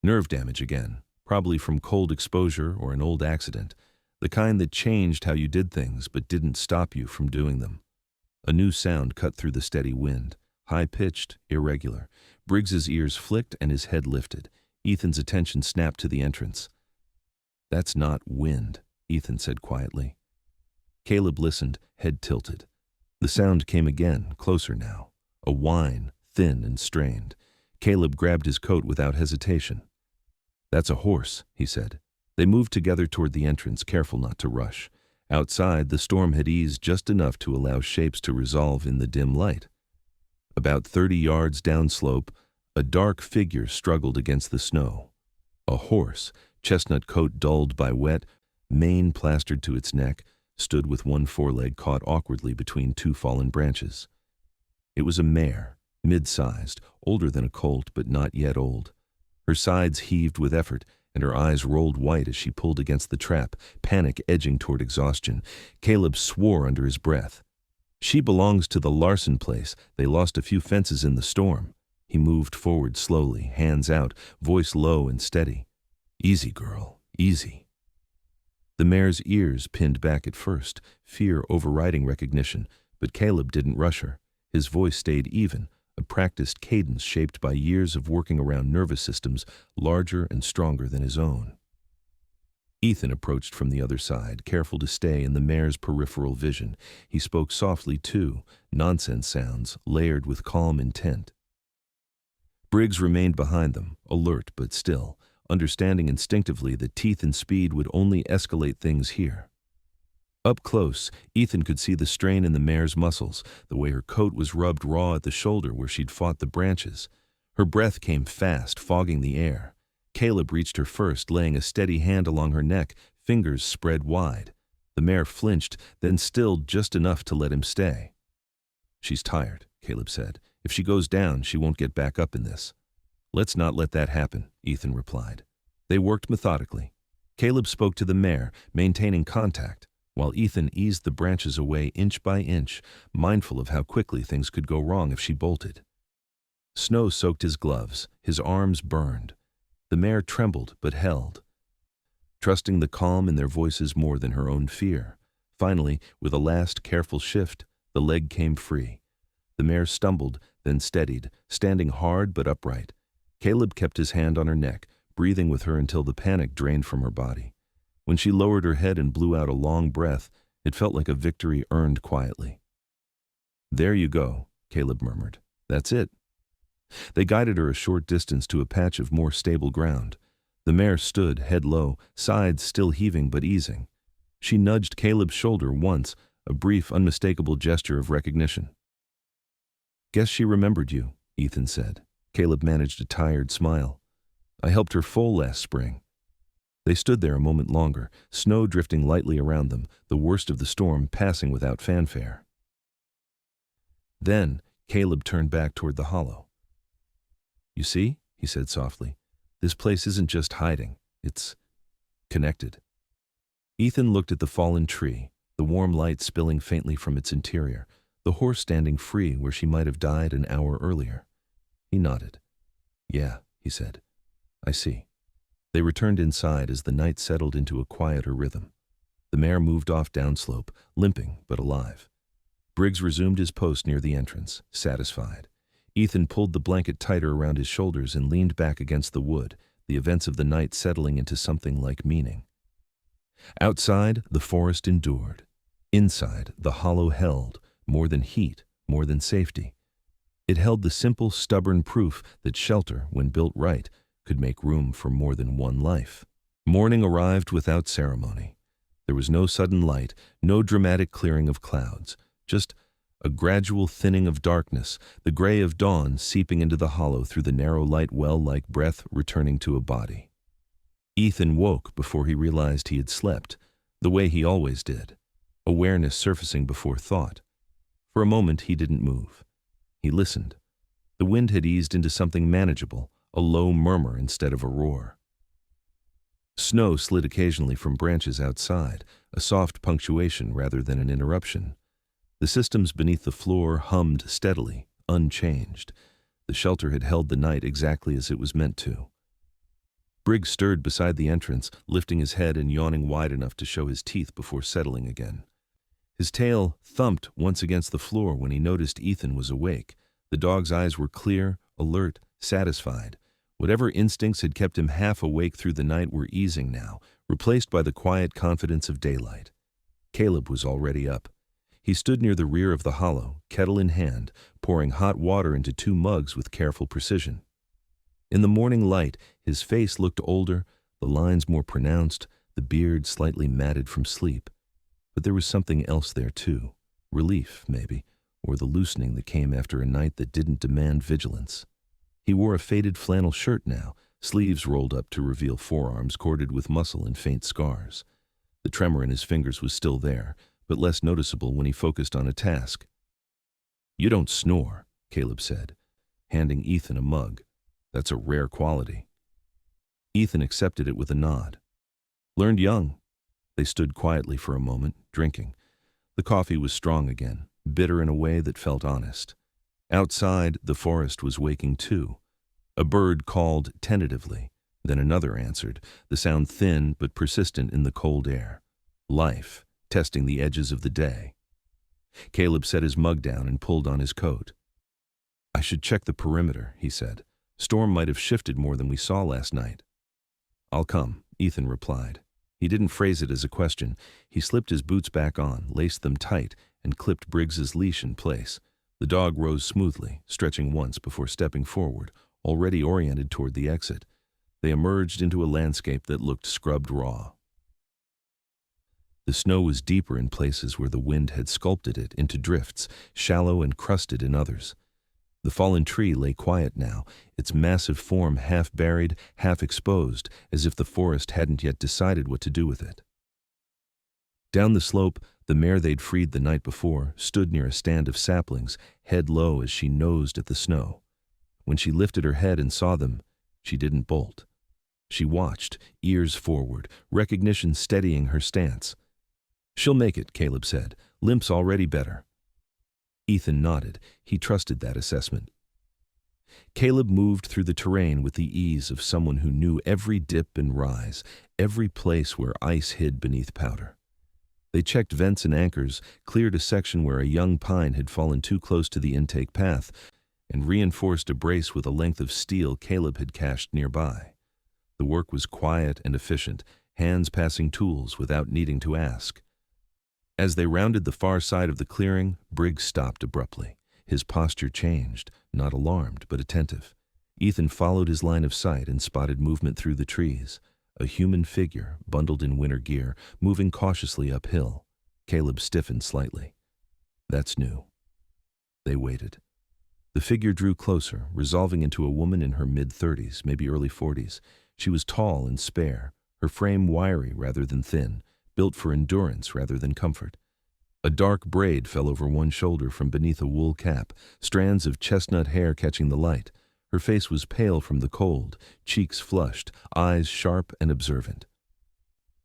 Nerve damage again, probably from cold exposure or an old accident, the kind that changed how you did things but didn't stop you from doing them. A new sound cut through the steady wind, high-pitched, irregular. Briggs's ears flicked and his head lifted. Ethan's attention snapped to the entrance. "That's not wind," Ethan said quietly. Caleb listened, head tilted. The sound came again, closer now. A whine, thin and strained. Caleb grabbed his coat without hesitation. "That's a horse," he said. They moved together toward the entrance, careful not to rush. Outside, the storm had eased just enough to allow shapes to resolve in the dim light. About 30 yards downslope, a dark figure struggled against the snow. A horse, chestnut coat dulled by wet, mane plastered to its neck, stood with one foreleg caught awkwardly between two fallen branches. It was a mare, mid-sized, older than a colt but not yet old. Her sides heaved with effort, and her eyes rolled white as she pulled against the trap, panic edging toward exhaustion. Caleb swore under his breath. "She belongs to the Larson place. They lost a few fences in the storm." He moved forward slowly, hands out, voice low and steady. "Easy, girl, easy." The mare's ears pinned back at first, fear overriding recognition, but Caleb didn't rush her. His voice stayed even, a practiced cadence shaped by years of working around nervous systems larger and stronger than his own. Ethan approached from the other side, careful to stay in the mare's peripheral vision. He spoke softly, too, nonsense sounds, layered with calm intent. Briggs remained behind them, alert but still, understanding instinctively that teeth and speed would only escalate things here. Up close, Ethan could see the strain in the mare's muscles, the way her coat was rubbed raw at the shoulder where she'd fought the branches. Her breath came fast, fogging the air. Caleb reached her first, laying a steady hand along her neck, fingers spread wide. The mare flinched, then stilled just enough to let him stay. "She's tired," Caleb said. "If she goes down, she won't get back up in this." "Let's not let that happen," Ethan replied. They worked methodically. Caleb spoke to the mare, maintaining contact, while Ethan eased the branches away inch by inch, mindful of how quickly things could go wrong if she bolted. Snow soaked his gloves, his arms burned. The mare trembled but held, trusting the calm in their voices more than her own fear. Finally, with a last careful shift, the leg came free. The mare stumbled, then steadied, standing hard but upright. Caleb kept his hand on her neck, breathing with her until the panic drained from her body. When she lowered her head and blew out a long breath, it felt like a victory earned quietly. "There you go," Caleb murmured. "That's it." They guided her a short distance to a patch of more stable ground. The mare stood, head low, sides still heaving but easing. She nudged Caleb's shoulder once, a brief, unmistakable gesture of recognition. "Guess she remembered you," Ethan said. Caleb managed a tired smile. "I helped her foal last spring." They stood there a moment longer, snow drifting lightly around them, the worst of the storm passing without fanfare. Then Caleb turned back toward the hollow. "You see," he said softly, "this place isn't just hiding, it's connected." Ethan looked at the fallen tree, the warm light spilling faintly from its interior, the horse standing free where she might have died an hour earlier. He nodded. "Yeah," he said, "I see." They returned inside as the night settled into a quieter rhythm. The mare moved off downslope, limping but alive. Briggs resumed his post near the entrance, satisfied. Ethan pulled the blanket tighter around his shoulders and leaned back against the wood, the events of the night settling into something like meaning. Outside, the forest endured. Inside, the hollow held, more than heat, more than safety. It held the simple, stubborn proof that shelter, when built right, could make room for more than one life. Morning arrived without ceremony. There was no sudden light, no dramatic clearing of clouds, just a gradual thinning of darkness, the gray of dawn seeping into the hollow through the narrow light well like breath returning to a body. Ethan woke before he realized he had slept, the way he always did, awareness surfacing before thought. For a moment, he didn't move. He listened. The wind had eased into something manageable, a low murmur instead of a roar. Snow slid occasionally from branches outside, a soft punctuation rather than an interruption. The systems beneath the floor hummed steadily, unchanged. The shelter had held the night exactly as it was meant to. Briggs stirred beside the entrance, lifting his head and yawning wide enough to show his teeth before settling again. His tail thumped once against the floor when he noticed Ethan was awake. The dog's eyes were clear, alert, satisfied. Whatever instincts had kept him half awake through the night were easing now, replaced by the quiet confidence of daylight. Caleb was already up. He stood near the rear of the hollow, kettle in hand, pouring hot water into 2 mugs with careful precision. In the morning light, his face looked older, the lines more pronounced, the beard slightly matted from sleep. But there was something else there too. Relief, maybe, or the loosening that came after a night that didn't demand vigilance. He wore a faded flannel shirt now, sleeves rolled up to reveal forearms corded with muscle and faint scars. The tremor in his fingers was still there, but less noticeable when he focused on a task. "You don't snore," Caleb said, handing Ethan a mug. "That's a rare quality." Ethan accepted it with a nod. "Learned young." They stood quietly for a moment, drinking. The coffee was strong again, bitter in a way that felt honest. Outside, the forest was waking too. A bird called tentatively, then another answered, the sound thin but persistent in the cold air. Life, testing the edges of the day. Caleb set his mug down and pulled on his coat. "I should check the perimeter," he said. "Storm might have shifted more than we saw last night." "I'll come," Ethan replied. He didn't phrase it as a question. He slipped his boots back on, laced them tight, and clipped Briggs's leash in place. The dog rose smoothly, stretching once before stepping forward, already oriented toward the exit. They emerged into a landscape that looked scrubbed raw. The snow was deeper in places where the wind had sculpted it into drifts, shallow and crusted in others. The fallen tree lay quiet now, its massive form half buried, half exposed, as if the forest hadn't yet decided what to do with it. Down the slope, the mare they'd freed the night before stood near a stand of saplings, head low as she nosed at the snow. When she lifted her head and saw them, she didn't bolt. She watched, ears forward, recognition steadying her stance. "She'll make it," Caleb said. "Limp's already better." Ethan nodded. He trusted that assessment. Caleb moved through the terrain with the ease of someone who knew every dip and rise, every place where ice hid beneath powder. They checked vents and anchors, cleared a section where a young pine had fallen too close to the intake path, and reinforced a brace with a length of steel Caleb had cached nearby. The work was quiet and efficient, hands passing tools without needing to ask. As they rounded the far side of the clearing, Briggs stopped abruptly. His posture changed, not alarmed, but attentive. Ethan followed his line of sight and spotted movement through the trees. A human figure, bundled in winter gear, moving cautiously uphill. Caleb stiffened slightly. "That's new." They waited. The figure drew closer, resolving into a woman in her mid-30s, maybe early 40s. She was tall and spare, her frame wiry rather than thin, built for endurance rather than comfort. A dark braid fell over one shoulder from beneath a wool cap, strands of chestnut hair catching the light. Her face was pale from the cold, cheeks flushed, eyes sharp and observant.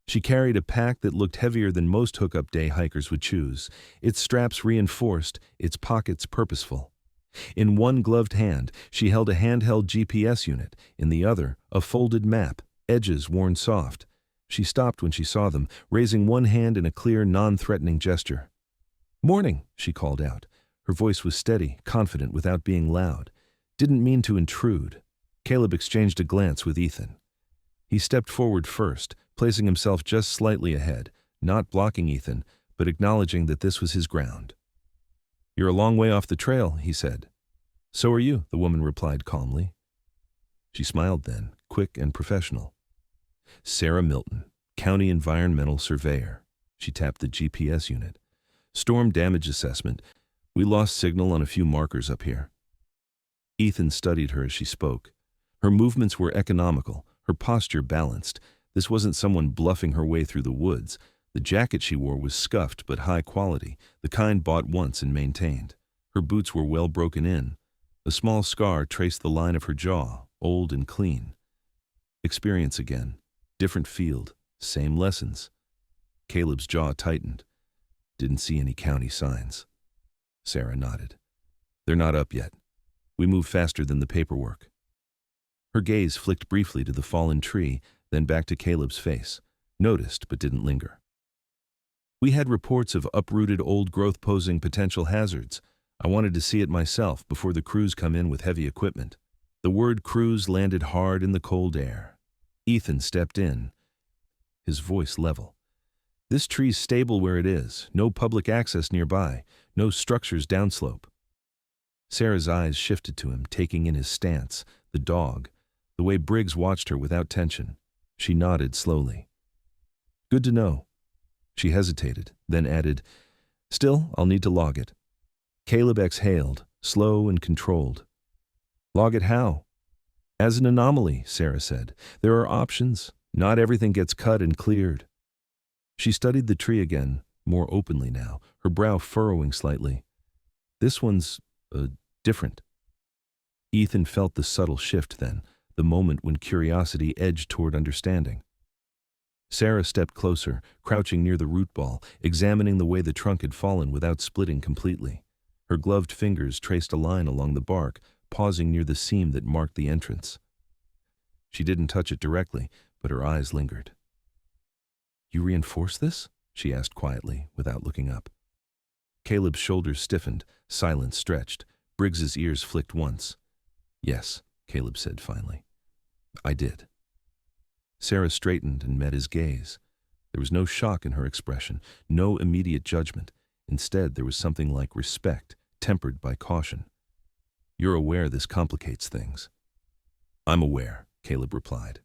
She carried a pack that looked heavier than most hookup day hikers would choose, its straps reinforced, its pockets purposeful. In one gloved hand, she held a handheld GPS unit, in the other, a folded map, edges worn soft. She stopped when she saw them, raising one hand in a clear, non-threatening gesture. "Morning," she called out. Her voice was steady, confident without being loud. Didn't mean to intrude. Caleb exchanged a glance with Ethan. He stepped forward first, placing himself just slightly ahead, not blocking Ethan, but acknowledging that this was his ground. "You're a long way off the trail," he said. "So are you," the woman replied calmly. She smiled then, quick and professional. "Sarah Milton, County Environmental Surveyor." She tapped the GPS unit. "Storm damage assessment. We lost signal on a few markers up here." Ethan studied her as she spoke. Her movements were economical, her posture balanced. This wasn't someone bluffing her way through the woods. The jacket she wore was scuffed but high quality, the kind bought once and maintained. Her boots were well broken in. A small scar traced the line of her jaw, old and clean. Experience again. Different field. Same lessons. Caleb's jaw tightened. Didn't see any county signs. Sarah nodded. They're not up yet. We move faster than the paperwork. Her gaze flicked briefly to the fallen tree, then back to Caleb's face. Noticed, but didn't linger. We had reports of uprooted old growth posing potential hazards. I wanted to see it myself before the crews come in with heavy equipment. The word crews landed hard in the cold air. Ethan stepped in, his voice level. This tree's stable where it is, no public access nearby, no structures downslope. Sarah's eyes shifted to him, taking in his stance, the dog, the way Briggs watched her without tension. She nodded slowly. Good to know. She hesitated, then added, Still, I'll need to log it. Caleb exhaled, slow and controlled. Log it how? As an anomaly, Sarah said. There are options. Not everything gets cut and cleared. She studied the tree again, more openly now, her brow furrowing slightly. This one's, different. Ethan felt the subtle shift then, the moment when curiosity edged toward understanding. Sarah stepped closer, crouching near the root ball, examining the way the trunk had fallen without splitting completely. Her gloved fingers traced a line along the bark, pausing near the seam that marked the entrance. She didn't touch it directly, but her eyes lingered. You reinforce this? She asked quietly, without looking up. Caleb's shoulders stiffened, silence stretched. Briggs's ears flicked once. Yes, Caleb said finally. I did. Sarah straightened and met his gaze. There was no shock in her expression, no immediate judgment. Instead, there was something like respect, tempered by caution. You're aware this complicates things. I'm aware, Caleb replied.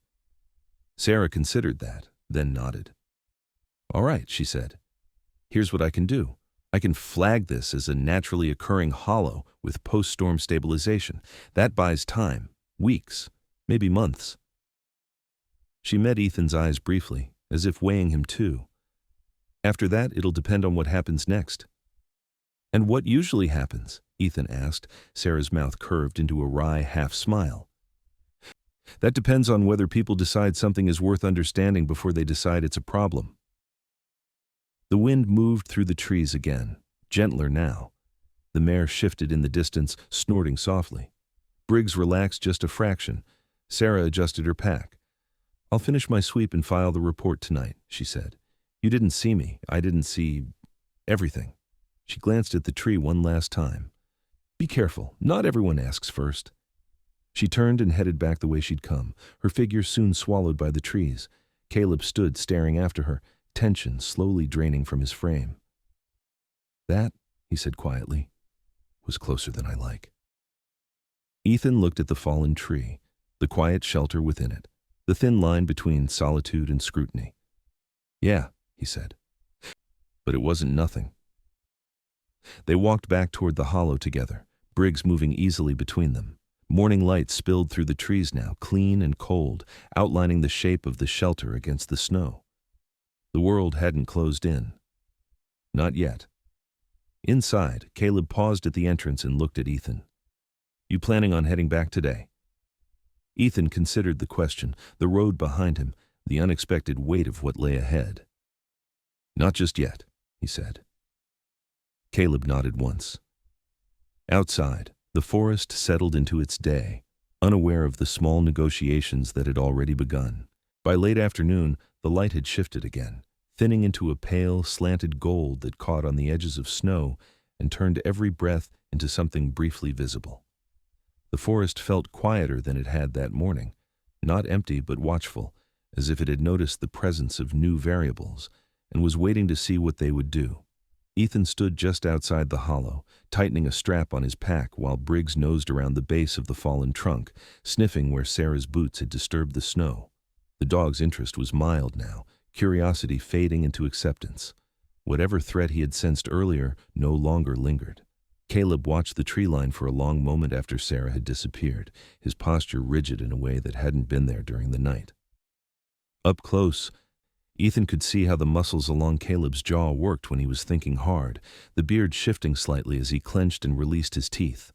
Sarah considered that, then nodded. All right, she said. Here's what I can do. I can flag this as a naturally occurring hollow with post-storm stabilization. That buys time, weeks, maybe months. She met Ethan's eyes briefly, as if weighing him too. After that, it'll depend on what happens next. And what usually happens? Ethan asked, Sarah's mouth curved into a wry half-smile. That depends on whether people decide something is worth understanding before they decide it's a problem. The wind moved through the trees again, gentler now. The mare shifted in the distance, snorting softly. Briggs relaxed just a fraction. Sarah adjusted her pack. I'll finish my sweep and file the report tonight, she said. You didn't see me. I didn't see everything. She glanced at the tree one last time. Be careful. Not everyone asks first. She turned and headed back the way she'd come, her figure soon swallowed by the trees. Caleb stood staring after her, tension slowly draining from his frame. That, he said quietly, was closer than I like. Ethan looked at the fallen tree, the quiet shelter within it, the thin line between solitude and scrutiny. Yeah, he said. But it wasn't nothing. They walked back toward the hollow together, Briggs moving easily between them. Morning light spilled through the trees now, clean and cold, outlining the shape of the shelter against the snow. The world hadn't closed in. Not yet. Inside, Caleb paused at the entrance and looked at Ethan. You planning on heading back today? Ethan considered the question, the road behind him, the unexpected weight of what lay ahead. Not just yet, he said. Caleb nodded once. Outside, the forest settled into its day, unaware of the small negotiations that had already begun. By late afternoon, the light had shifted again, thinning into a pale, slanted gold that caught on the edges of snow and turned every breath into something briefly visible. The forest felt quieter than it had that morning, not empty but watchful, as if it had noticed the presence of new variables and was waiting to see what they would do. Ethan stood just outside the hollow, tightening a strap on his pack while Briggs nosed around the base of the fallen trunk, sniffing where Sarah's boots had disturbed the snow. The dog's interest was mild now, curiosity fading into acceptance. Whatever threat he had sensed earlier no longer lingered. Caleb watched the tree line for a long moment after Sarah had disappeared, his posture rigid in a way that hadn't been there during the night. Up close, Ethan could see how the muscles along Caleb's jaw worked when he was thinking hard, the beard shifting slightly as he clenched and released his teeth.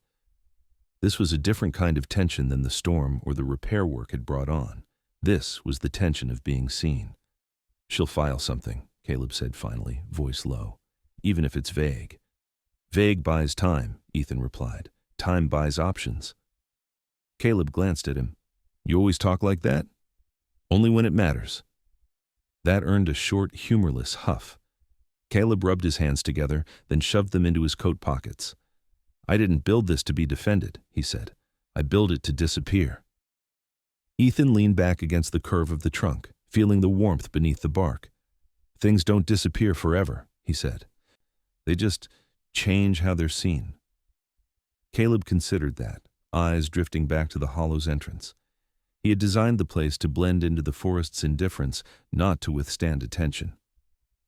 This was a different kind of tension than the storm or the repair work had brought on. This was the tension of being seen. "She'll file something," Caleb said finally, voice low, "even if it's vague." "Vague buys time," Ethan replied. "Time buys options." Caleb glanced at him. "You always talk like that?" "Only when it matters." That earned a short, humorless huff. Caleb rubbed his hands together, then shoved them into his coat pockets. "I didn't build this to be defended," he said. "I built it to disappear." Ethan leaned back against the curve of the trunk, feeling the warmth beneath the bark. "Things don't disappear forever," he said. "They just change how they're seen." Caleb considered that, eyes drifting back to the hollow's entrance. He had designed the place to blend into the forest's indifference, not to withstand attention.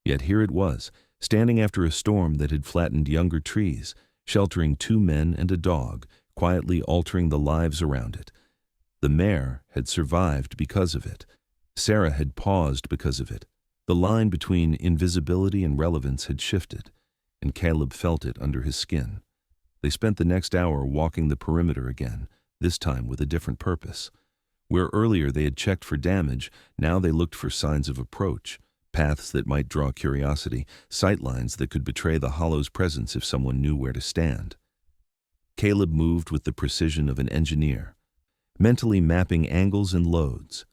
Yet here it was, standing after a storm that had flattened younger trees, sheltering 2 men and a dog, quietly altering the lives around it. The mare had survived because of it. Sarah had paused because of it. The line between invisibility and relevance had shifted, and Caleb felt it under his skin. They spent the next hour walking the perimeter again, this time with a different purpose. Where earlier they had checked for damage, now they looked for signs of approach, paths that might draw curiosity, sightlines that could betray the hollow's presence if someone knew where to stand. Caleb moved with the precision of an engineer, mentally mapping angles and loads.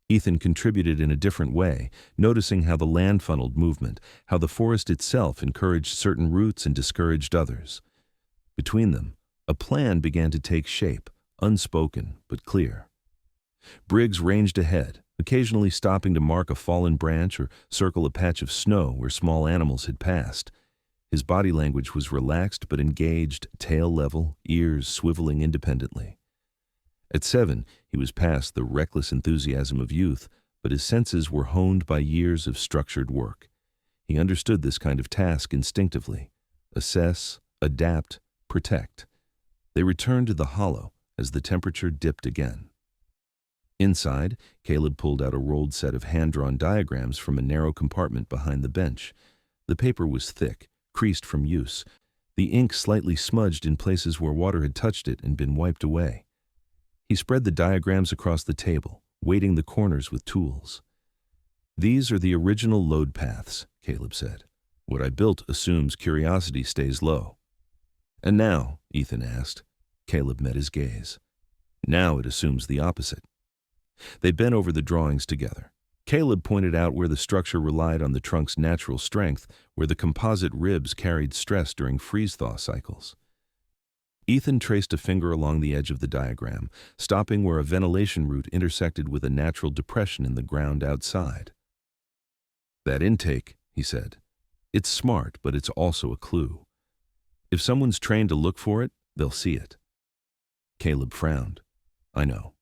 Ethan contributed in a different way, noticing how the land funneled movement, how the forest itself encouraged certain routes and discouraged others. Between them, a plan began to take shape, unspoken but clear. Briggs ranged ahead, occasionally stopping to mark a fallen branch or circle a patch of snow where small animals had passed. His body language was relaxed but engaged, tail level, ears swiveling independently. At 7, he was past the reckless enthusiasm of youth, but his senses were honed by years of structured work. He understood this kind of task instinctively: assess, adapt, protect. They returned to the hollow as the temperature dipped again. Inside, Caleb pulled out a rolled set of hand-drawn diagrams from a narrow compartment behind the bench. The paper was thick, creased from use, the ink slightly smudged in places where water had touched it and been wiped away. He spread the diagrams across the table, weighting the corners with tools. "These are the original load paths," Caleb said. "What I built assumes curiosity stays low." "And now?" Ethan asked. Caleb met his gaze. "Now it assumes the opposite." They bent over the drawings together. Caleb pointed out where the structure relied on the trunk's natural strength, where the composite ribs carried stress during freeze-thaw cycles. Ethan traced a finger along the edge of the diagram, stopping where a ventilation route intersected with a natural depression in the ground outside. "That intake," he said. "It's smart, but it's also a clue. If someone's trained to look for it, they'll see it." Caleb frowned. "I know."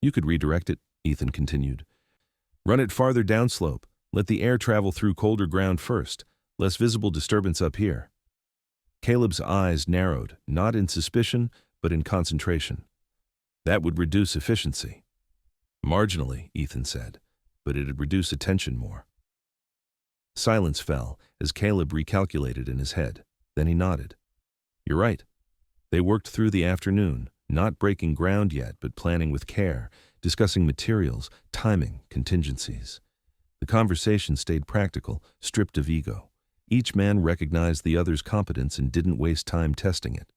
"You could redirect it," Ethan continued. "Run it farther downslope. Let the air travel through colder ground first. Less visible disturbance up here." Caleb's eyes narrowed, not in suspicion, but in concentration. "That would reduce efficiency." "Marginally," Ethan said, "but it'd reduce attention more." Silence fell as Caleb recalculated in his head. Then he nodded. "You're right." They worked through the afternoon, not breaking ground yet, but planning with care, discussing materials, timing, contingencies. The conversation stayed practical, stripped of ego. Each man recognized the other's competence and didn't waste time testing it.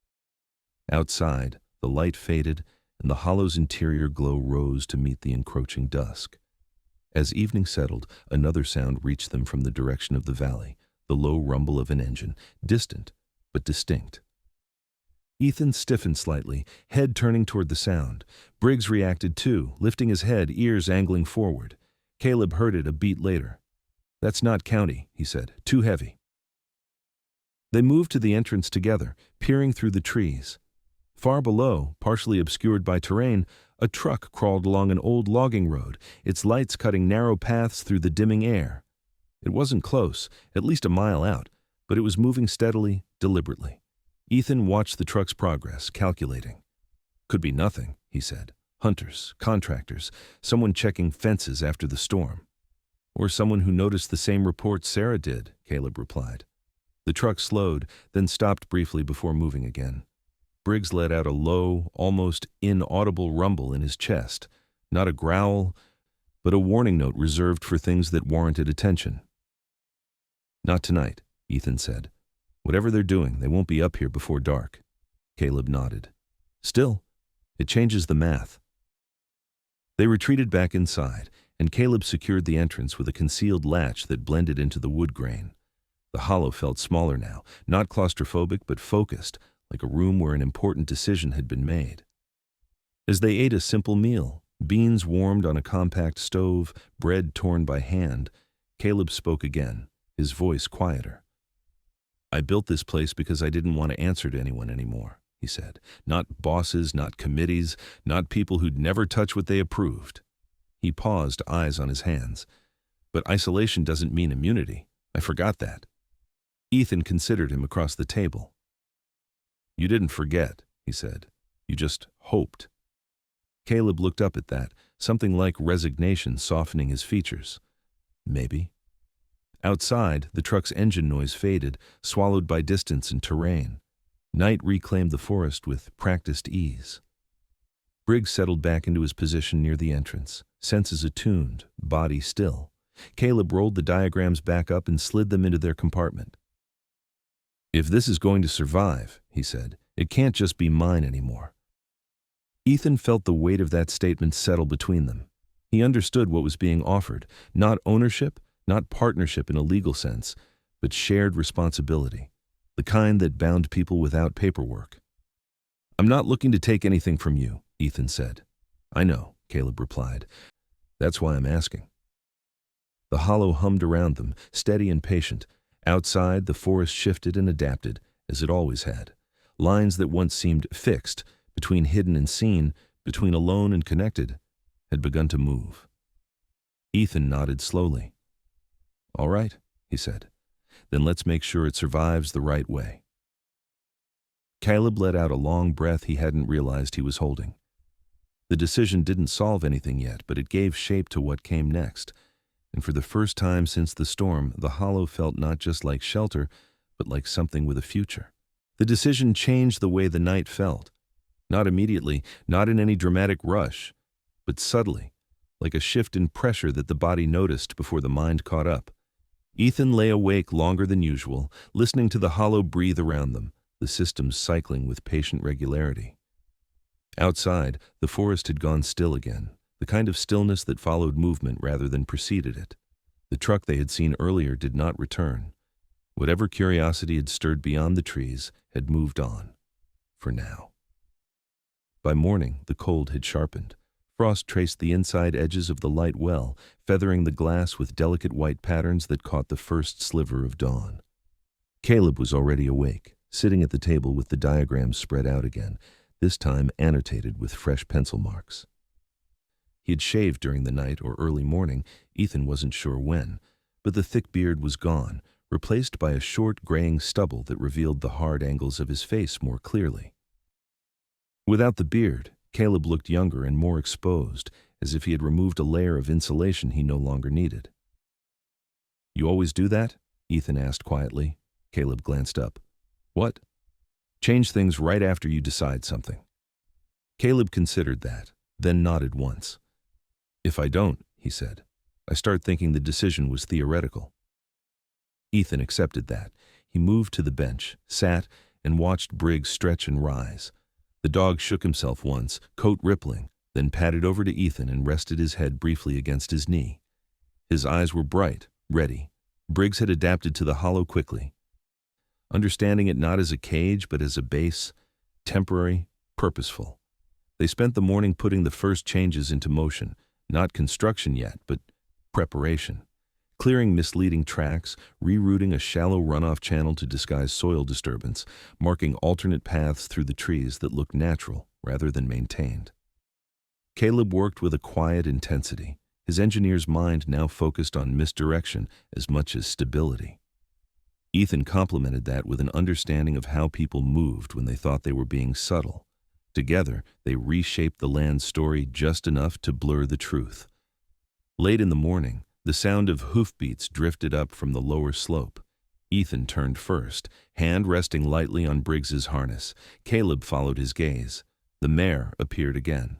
Outside, the light faded, and the hollow's interior glow rose to meet the encroaching dusk. As evening settled, another sound reached them from the direction of the valley, the low rumble of an engine, distant but distinct. Ethan stiffened slightly, head turning toward the sound. Briggs reacted too, lifting his head, ears angling forward. Caleb heard it a beat later. "That's not county," he said. "Too heavy." They moved to the entrance together, peering through the trees. Far below, partially obscured by terrain, a truck crawled along an old logging road, its lights cutting narrow paths through the dimming air. It wasn't close, at least a mile out, but it was moving steadily, deliberately. Ethan watched the truck's progress, calculating. "Could be nothing," he said. "Hunters, contractors, someone checking fences after the storm." Or someone who noticed the same report Sarah did, Caleb replied. The truck slowed, then stopped briefly before moving again. Briggs let out a low, almost inaudible rumble in his chest, not a growl, but a warning note reserved for things that warranted attention. Not tonight, Ethan said. Whatever they're doing, they won't be up here before dark. Caleb nodded. Still, it changes the math. They retreated back inside, and Caleb secured the entrance with a concealed latch that blended into the wood grain. The hollow felt smaller now, not claustrophobic but focused, like a room where an important decision had been made. As they ate a simple meal, beans warmed on a compact stove, bread torn by hand, Caleb spoke again, his voice quieter. I built this place because I didn't want to answer to anyone anymore, he said. Not bosses, not committees, not people who'd never touch what they approved. He paused, eyes on his hands. But isolation doesn't mean immunity. I forgot that. Ethan considered him across the table. You didn't forget, he said. You just hoped. Caleb looked up at that, something like resignation softening his features. Maybe. Outside, the truck's engine noise faded, swallowed by distance and terrain. Night reclaimed the forest with practiced ease. Briggs settled back into his position near the entrance, senses attuned, body still. Caleb rolled the diagrams back up and slid them into their compartment. If this is going to survive, he said, it can't just be mine anymore. Ethan felt the weight of that statement settle between them. He understood what was being offered, not ownership, not partnership in a legal sense, but shared responsibility, the kind that bound people without paperwork. I'm not looking to take anything from you, Ethan said. I know, Caleb replied. That's why I'm asking. The hollow hummed around them, steady and patient. Outside, the forest shifted and adapted, as it always had. Lines that once seemed fixed, between hidden and seen, between alone and connected, had begun to move. Ethan nodded slowly. All right, he said. Then let's make sure it survives the right way. Caleb let out a long breath he hadn't realized he was holding. The decision didn't solve anything yet, but it gave shape to what came next. And for the first time since the storm, the hollow felt not just like shelter, but like something with a future. The decision changed the way the night felt. Not immediately, not in any dramatic rush, but subtly, like a shift in pressure that the body noticed before the mind caught up. Ethan lay awake longer than usual, listening to the hollow breathe around them, the systems cycling with patient regularity. Outside, the forest had gone still again, the kind of stillness that followed movement rather than preceded it. The truck they had seen earlier did not return. Whatever curiosity had stirred beyond the trees had moved on, for now. By morning, the cold had sharpened. Frost traced the inside edges of the light well, feathering the glass with delicate white patterns that caught the first sliver of dawn. Caleb was already awake, sitting at the table with the diagrams spread out again, this time annotated with fresh pencil marks. He had shaved during the night or early morning, Ethan wasn't sure when, but the thick beard was gone, replaced by a short graying stubble that revealed the hard angles of his face more clearly. Without the beard, Caleb looked younger and more exposed, as if he had removed a layer of insulation he no longer needed. You always do that? Ethan asked quietly. Caleb glanced up. What? Change things right after you decide something. Caleb considered that, then nodded once. If I don't, he said, I start thinking the decision was theoretical. Ethan accepted that. He moved to the bench, sat, and watched Briggs stretch and rise. The dog shook himself once, coat rippling, then padded over to Ethan and rested his head briefly against his knee. His eyes were bright, ready. Briggs had adapted to the hollow quickly, understanding it not as a cage but as a base, temporary, purposeful. They spent the morning putting the first changes into motion, not construction yet, but preparation. Clearing misleading tracks, rerouting a shallow runoff channel to disguise soil disturbance, marking alternate paths through the trees that looked natural rather than maintained. Caleb worked with a quiet intensity, his engineer's mind now focused on misdirection as much as stability. Ethan complemented that with an understanding of how people moved when they thought they were being subtle. Together, they reshaped the land's story just enough to blur the truth. Late in the morning, The sound of hoofbeats drifted up from the lower slope. Ethan turned first, hand resting lightly on Briggs's harness. Caleb followed his gaze. The mare appeared again,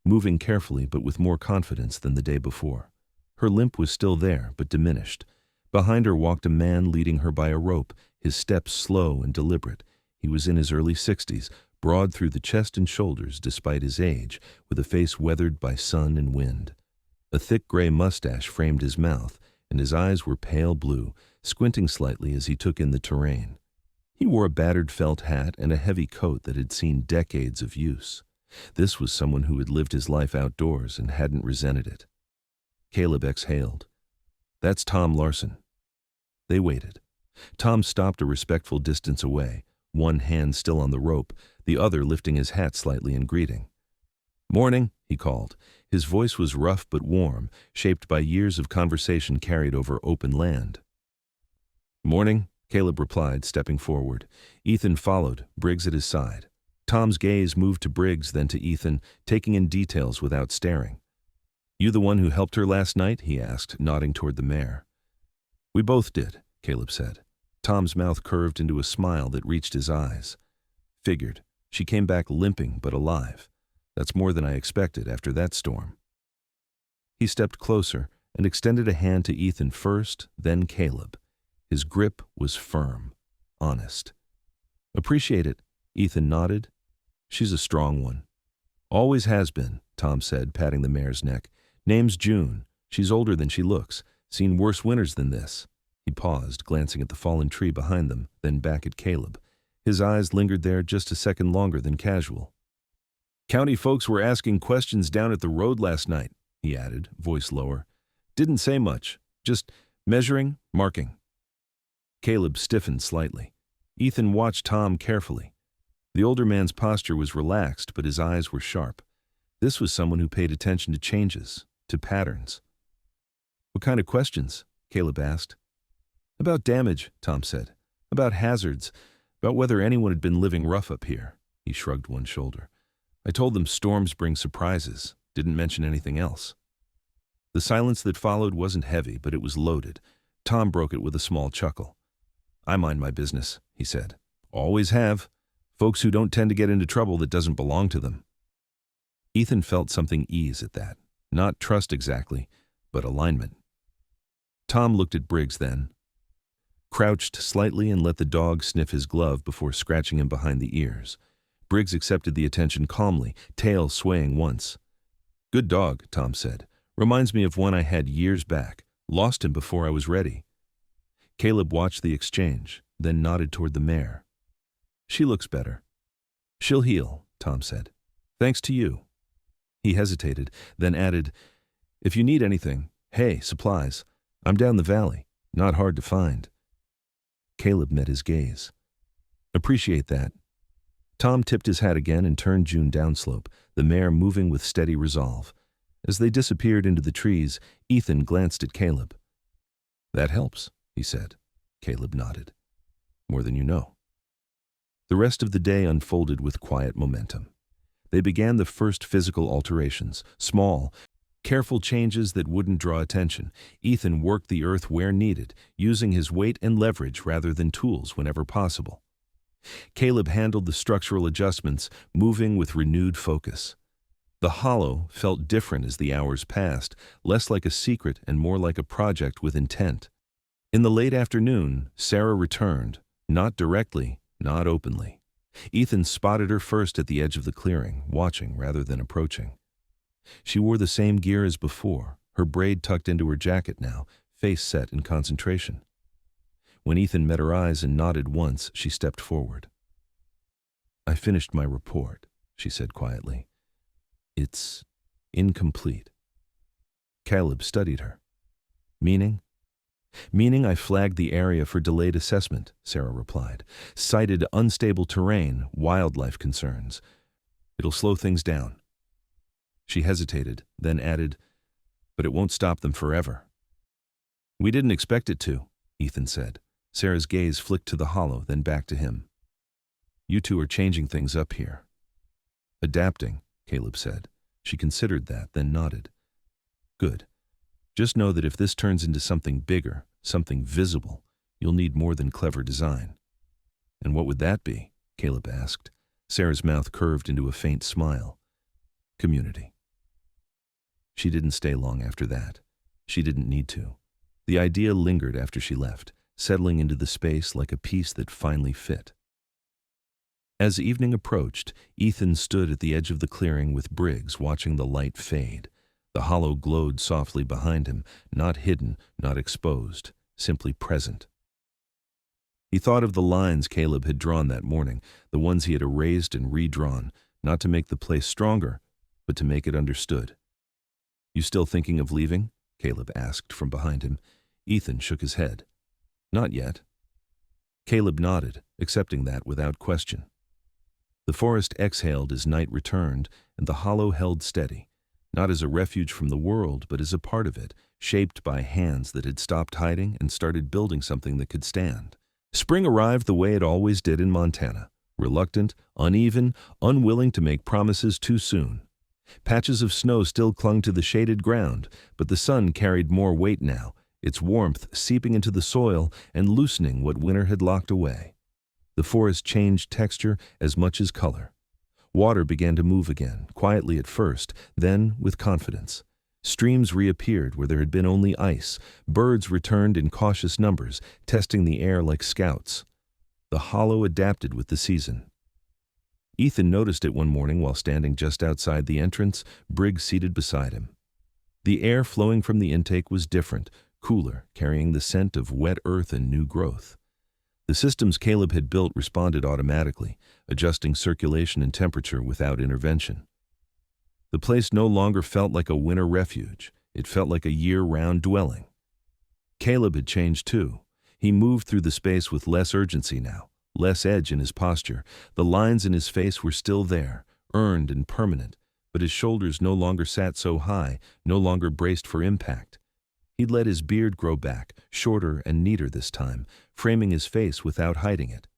moving carefully but with more confidence than the day before. Her limp was still there, but diminished. Behind her walked a man leading her by a rope, his steps slow and deliberate. He was in his early 60s, broad through the chest and shoulders despite his age, with a face weathered by sun and wind. A thick gray mustache framed his mouth, and his eyes were pale blue, squinting slightly as he took in the terrain. He wore a battered felt hat and a heavy coat that had seen decades of use. This was someone who had lived his life outdoors and hadn't resented it. Caleb exhaled. "That's Tom Larson." They waited. Tom stopped a respectful distance away, one hand still on the rope, the other lifting his hat slightly in greeting. "Morning," he called. His voice was rough but warm, shaped by years of conversation carried over open land. "Morning," Caleb replied, stepping forward. Ethan followed, Briggs at his side. Tom's gaze moved to Briggs, then to Ethan, taking in details without staring. "You the one who helped her last night?" he asked, nodding toward the mare. "We both did," Caleb said. Tom's mouth curved into a smile that reached his eyes. "Figured. She came back limping but alive. That's more than I expected after that storm." He stepped closer and extended a hand to Ethan first, then Caleb. His grip was firm, honest. "Appreciate it," Ethan nodded. "She's a strong one." "Always has been," Tom said, patting the mare's neck. "Name's June. She's older than she looks. Seen worse winters than this." He paused, glancing at the fallen tree behind them, then back at Caleb. His eyes lingered there just a second longer than casual. "County folks were asking questions down at the road last night," he added, voice lower. "Didn't say much. Just measuring, marking." Caleb stiffened slightly. Ethan watched Tom carefully. The older man's posture was relaxed, but his eyes were sharp. This was someone who paid attention to changes, to patterns. "What kind of questions?" Caleb asked. "About damage," Tom said. "About hazards. About whether anyone had been living rough up here." He shrugged one shoulder. "I told them storms bring surprises. Didn't mention anything else." The silence that followed wasn't heavy, but it was loaded. Tom broke it with a small chuckle. "I mind my business," he said. "Always have. Folks who don't tend to get into trouble that doesn't belong to them." Ethan felt something ease at that. Not trust exactly, but alignment. Tom looked at Briggs then, crouched slightly and let the dog sniff his glove before scratching him behind the ears. Briggs accepted the attention calmly, tail swaying once. "Good dog," Tom said. "Reminds me of one I had years back. Lost him before I was ready." Caleb watched the exchange, then nodded toward the mare. "She looks better." "She'll heal," Tom said. "Thanks to you." He hesitated, then added, "If you need anything, hey, supplies. I'm down the valley. Not hard to find." Caleb met his gaze. "Appreciate that." Tom tipped his hat again and turned June downslope, the mare moving with steady resolve. As they disappeared into the trees, Ethan glanced at Caleb. "That helps," he said. Caleb nodded. "More than you know." The rest of the day unfolded with quiet momentum. They began the first physical alterations, small, careful changes that wouldn't draw attention. Ethan worked the earth where needed, using his weight and leverage rather than tools whenever possible. Caleb handled the structural adjustments, moving with renewed focus. The hollow felt different as the hours passed, less like a secret and more like a project with intent. In the late afternoon, Sarah returned, not directly, not openly. Ethan spotted her first at the edge of the clearing, watching rather than approaching. She wore the same gear as before, her braid tucked into her jacket now, face set in concentration. When Ethan met her eyes and nodded once, she stepped forward. "I finished my report," she said quietly. "It's incomplete." Caleb studied her. "Meaning?" "Meaning I flagged the area for delayed assessment," Sarah replied. "Cited unstable terrain, wildlife concerns. It'll slow things down." She hesitated, then added, "But it won't stop them forever." "We didn't expect it to," Ethan said. Sarah's gaze flicked to the hollow, then back to him. "You two are changing things up here." "Adapting," Caleb said. She considered that, then nodded. "Good. Just know that if this turns into something bigger, something visible, you'll need more than clever design." "And what would that be?" Caleb asked. Sarah's mouth curved into a faint smile. "Community." She didn't stay long after that. She didn't need to. The idea lingered after she left, settling into the space like a piece that finally fit. As evening approached, Ethan stood at the edge of the clearing with Briggs watching the light fade. The hollow glowed softly behind him, not hidden, not exposed, simply present. He thought of the lines Caleb had drawn that morning, the ones he had erased and redrawn, not to make the place stronger, but to make it understood. "You still thinking of leaving?" Caleb asked from behind him. Ethan shook his head. "Not yet." Caleb nodded, accepting that without question. The forest exhaled as night returned, and the hollow held steady, not as a refuge from the world, but as a part of it, shaped by hands that had stopped hiding and started building something that could stand. Spring arrived the way it always did in Montana, reluctant, uneven, unwilling to make promises too soon. Patches of snow still clung to the shaded ground, but the sun carried more weight now, its warmth seeping into the soil and loosening what winter had locked away. The forest changed texture as much as color. Water began to move again, quietly at first, then with confidence. Streams reappeared where there had been only ice. Birds returned in cautious numbers, testing the air like scouts. The hollow adapted with the season. Ethan noticed it one morning while standing just outside the entrance, Briggs seated beside him. The air flowing from the intake was different, cooler, carrying the scent of wet earth and new growth. The systems Caleb had built responded automatically, adjusting circulation and temperature without intervention. The place no longer felt like a winter refuge. It felt like a year-round dwelling. Caleb had changed too. He moved through the space with less urgency now, less edge in his posture. The lines in his face were still there, earned and permanent, but his shoulders no longer sat so high, no longer braced for impact. He'd let his beard grow back, shorter and neater this time, framing his face without hiding it.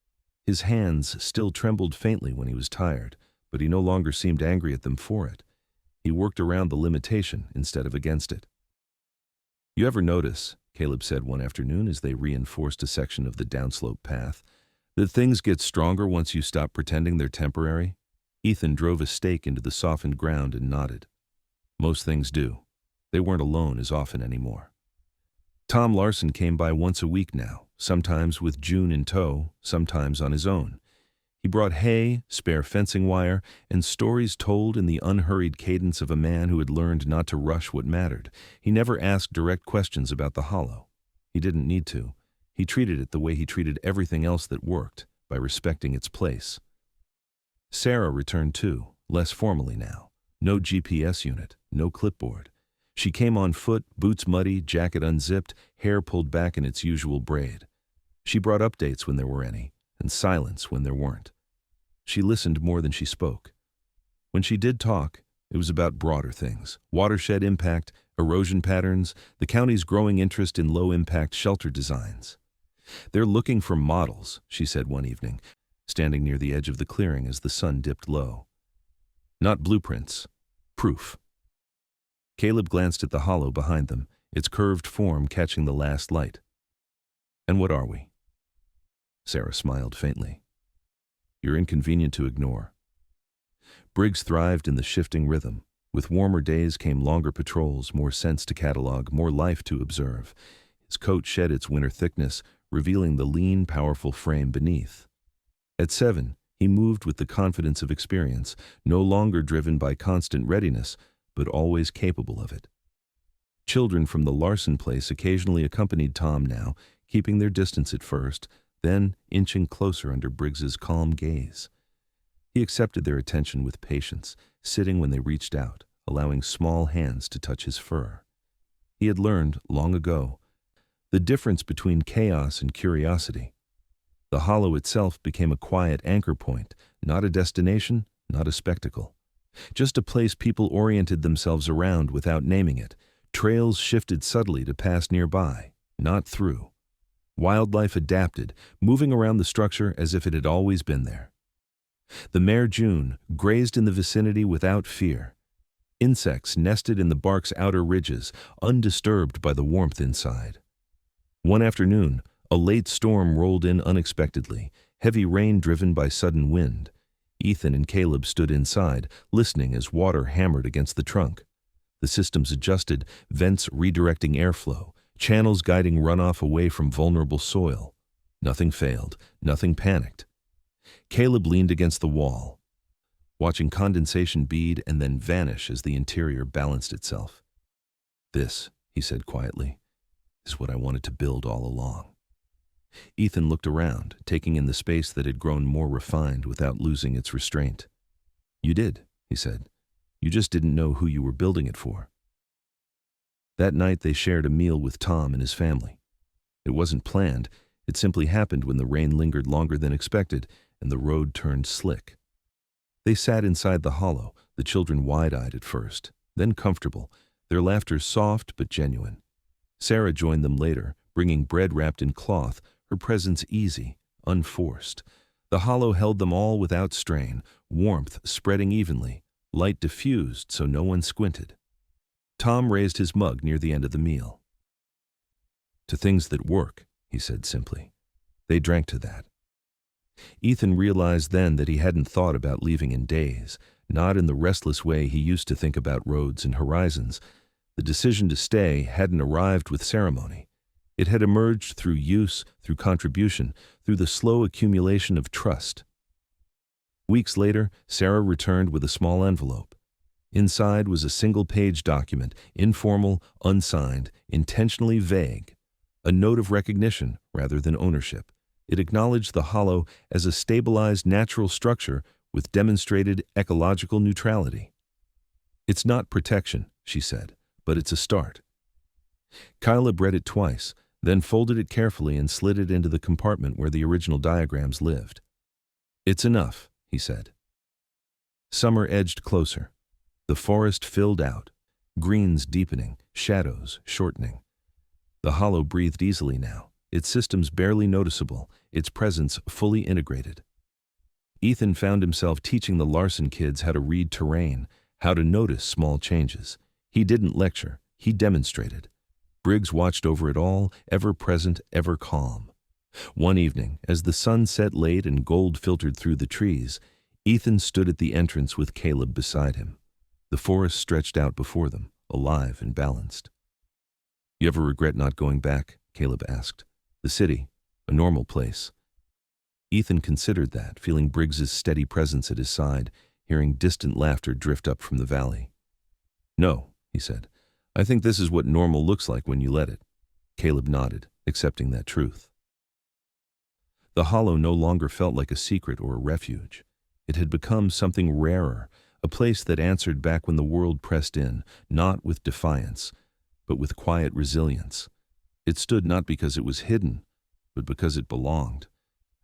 His hands still trembled faintly when he was tired, but he no longer seemed angry at them for it. He worked around the limitation instead of against it. "You ever notice," Caleb said one afternoon as they reinforced a section of the downslope path, "that things get stronger once you stop pretending they're temporary?" Ethan drove a stake into the softened ground and nodded. "Most things do. They weren't alone as often anymore." Tom Larson came by once a week now, sometimes with June in tow, sometimes on his own. He brought hay, spare fencing wire, and stories told in the unhurried cadence of a man who had learned not to rush what mattered. He never asked direct questions about the hollow. He didn't need to. He treated it the way he treated everything else that worked, by respecting its place. Sarah returned too, less formally now. No GPS unit, no clipboard. She came on foot, boots muddy, jacket unzipped, hair pulled back in its usual braid. She brought updates when there were any, and silence when there weren't. She listened more than she spoke. When she did talk, it was about broader things: watershed impact, erosion patterns, the county's growing interest in low-impact shelter designs. "They're looking for models," she said one evening, standing near the edge of the clearing as the sun dipped low. "Not blueprints, proof." Caleb glanced at the hollow behind them, its curved form catching the last light. "And what are we?" Sarah smiled faintly. "You're inconvenient to ignore." Briggs thrived in the shifting rhythm. With warmer days came longer patrols, more scents to catalog, more life to observe. His coat shed its winter thickness, revealing the lean, powerful frame beneath. At 7, he moved with the confidence of experience, no longer driven by constant readiness, but always capable of it. Children from the Larson place occasionally accompanied Tom now, keeping their distance at first, then inching closer under Briggs's calm gaze. He accepted their attention with patience, sitting when they reached out, allowing small hands to touch his fur. He had learned, long ago, the difference between chaos and curiosity. The hollow itself became a quiet anchor point, not a destination, not a spectacle. Just a place people oriented themselves around without naming it. Trails shifted subtly to pass nearby, not through. Wildlife adapted, moving around the structure as if it had always been there. The mare June grazed in the vicinity without fear. Insects nested in the bark's outer ridges, undisturbed by the warmth inside. One afternoon, a late storm rolled in unexpectedly, heavy rain driven by sudden wind. Ethan and Caleb stood inside, listening as water hammered against the trunk. The systems adjusted, vents redirecting airflow, channels guiding runoff away from vulnerable soil. Nothing failed, nothing panicked. Caleb leaned against the wall, watching condensation bead and then vanish as the interior balanced itself. "This," he said quietly, "is what I wanted to build all along." Ethan looked around, taking in the space that had grown more refined without losing its restraint. "You did," he said. "You just didn't know who you were building it for." That night they shared a meal with Tom and his family. It wasn't planned, it simply happened when the rain lingered longer than expected and the road turned slick. They sat inside the hollow, the children wide-eyed at first, then comfortable, their laughter soft but genuine. Sarah joined them later, bringing bread wrapped in cloth, her presence easy, unforced. The hollow held them all without strain, warmth spreading evenly, light diffused so no one squinted. Tom raised his mug near the end of the meal. "To things that work," he said simply. They drank to that. Ethan realized then that he hadn't thought about leaving in days, not in the restless way he used to think about roads and horizons. The decision to stay hadn't arrived with ceremony. It had emerged through use, through contribution, through the slow accumulation of trust. Weeks later, Sarah returned with a small envelope. Inside was a single-page document, informal, unsigned, intentionally vague. A note of recognition rather than ownership. It acknowledged the hollow as a stabilized natural structure with demonstrated ecological neutrality. "It's not protection," she said, "but it's a start." Caleb read it twice, then folded it carefully and slid it into the compartment where the original diagrams lived. "It's enough," he said. Summer edged closer. The forest filled out, greens deepening, shadows shortening. The hollow breathed easily now, its systems barely noticeable, its presence fully integrated. Ethan found himself teaching the Larson kids how to read terrain, how to notice small changes. He didn't lecture, he demonstrated. Briggs watched over it all, ever present, ever calm. One evening, as the sun set late and gold filtered through the trees, Ethan stood at the entrance with Caleb beside him. The forest stretched out before them, alive and balanced. "You ever regret not going back?" Caleb asked. "The city, a normal place." Ethan considered that, feeling Briggs's steady presence at his side, hearing distant laughter drift up from the valley. "No," he said. "I think this is what normal looks like when you let it." Caleb nodded, accepting that truth. The hollow no longer felt like a secret or a refuge. It had become something rarer, a place that answered back when the world pressed in, not with defiance, but with quiet resilience. It stood not because it was hidden, but because it belonged.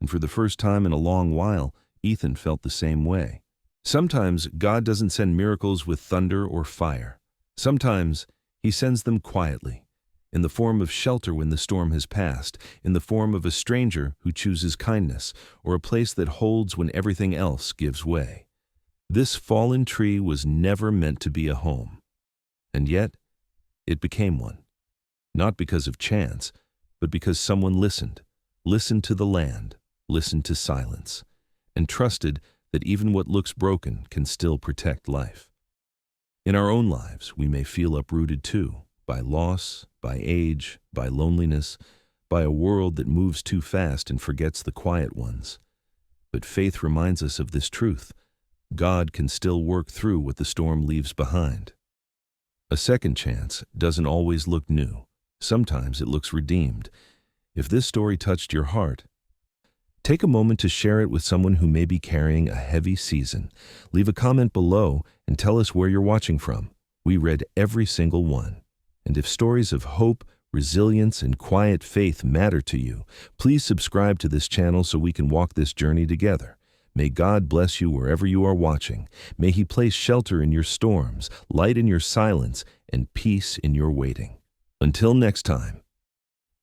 And for the first time in a long while, Ethan felt the same way. Sometimes God doesn't send miracles with thunder or fire. Sometimes He sends them quietly, in the form of shelter when the storm has passed, in the form of a stranger who chooses kindness, or a place that holds when everything else gives way. This fallen tree was never meant to be a home. And yet, it became one. Not because of chance, but because someone listened to the land, listened to silence, and trusted that even what looks broken can still protect life. In our own lives, we may feel uprooted too, by loss, by age, by loneliness, by a world that moves too fast and forgets the quiet ones. But faith reminds us of this truth. God can still work through what the storm leaves behind. A second chance doesn't always look new. Sometimes it looks redeemed. If this story touched your heart, take a moment to share it with someone who may be carrying a heavy season. Leave a comment below and tell us where you're watching from. We read every single one. And if stories of hope, resilience, and quiet faith matter to you, please subscribe to this channel so we can walk this journey together. May God bless you wherever you are watching. May He place shelter in your storms, light in your silence, and peace in your waiting. Until next time,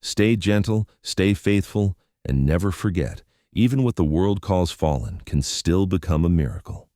stay gentle, stay faithful, and never forget, even what the world calls fallen can still become a miracle.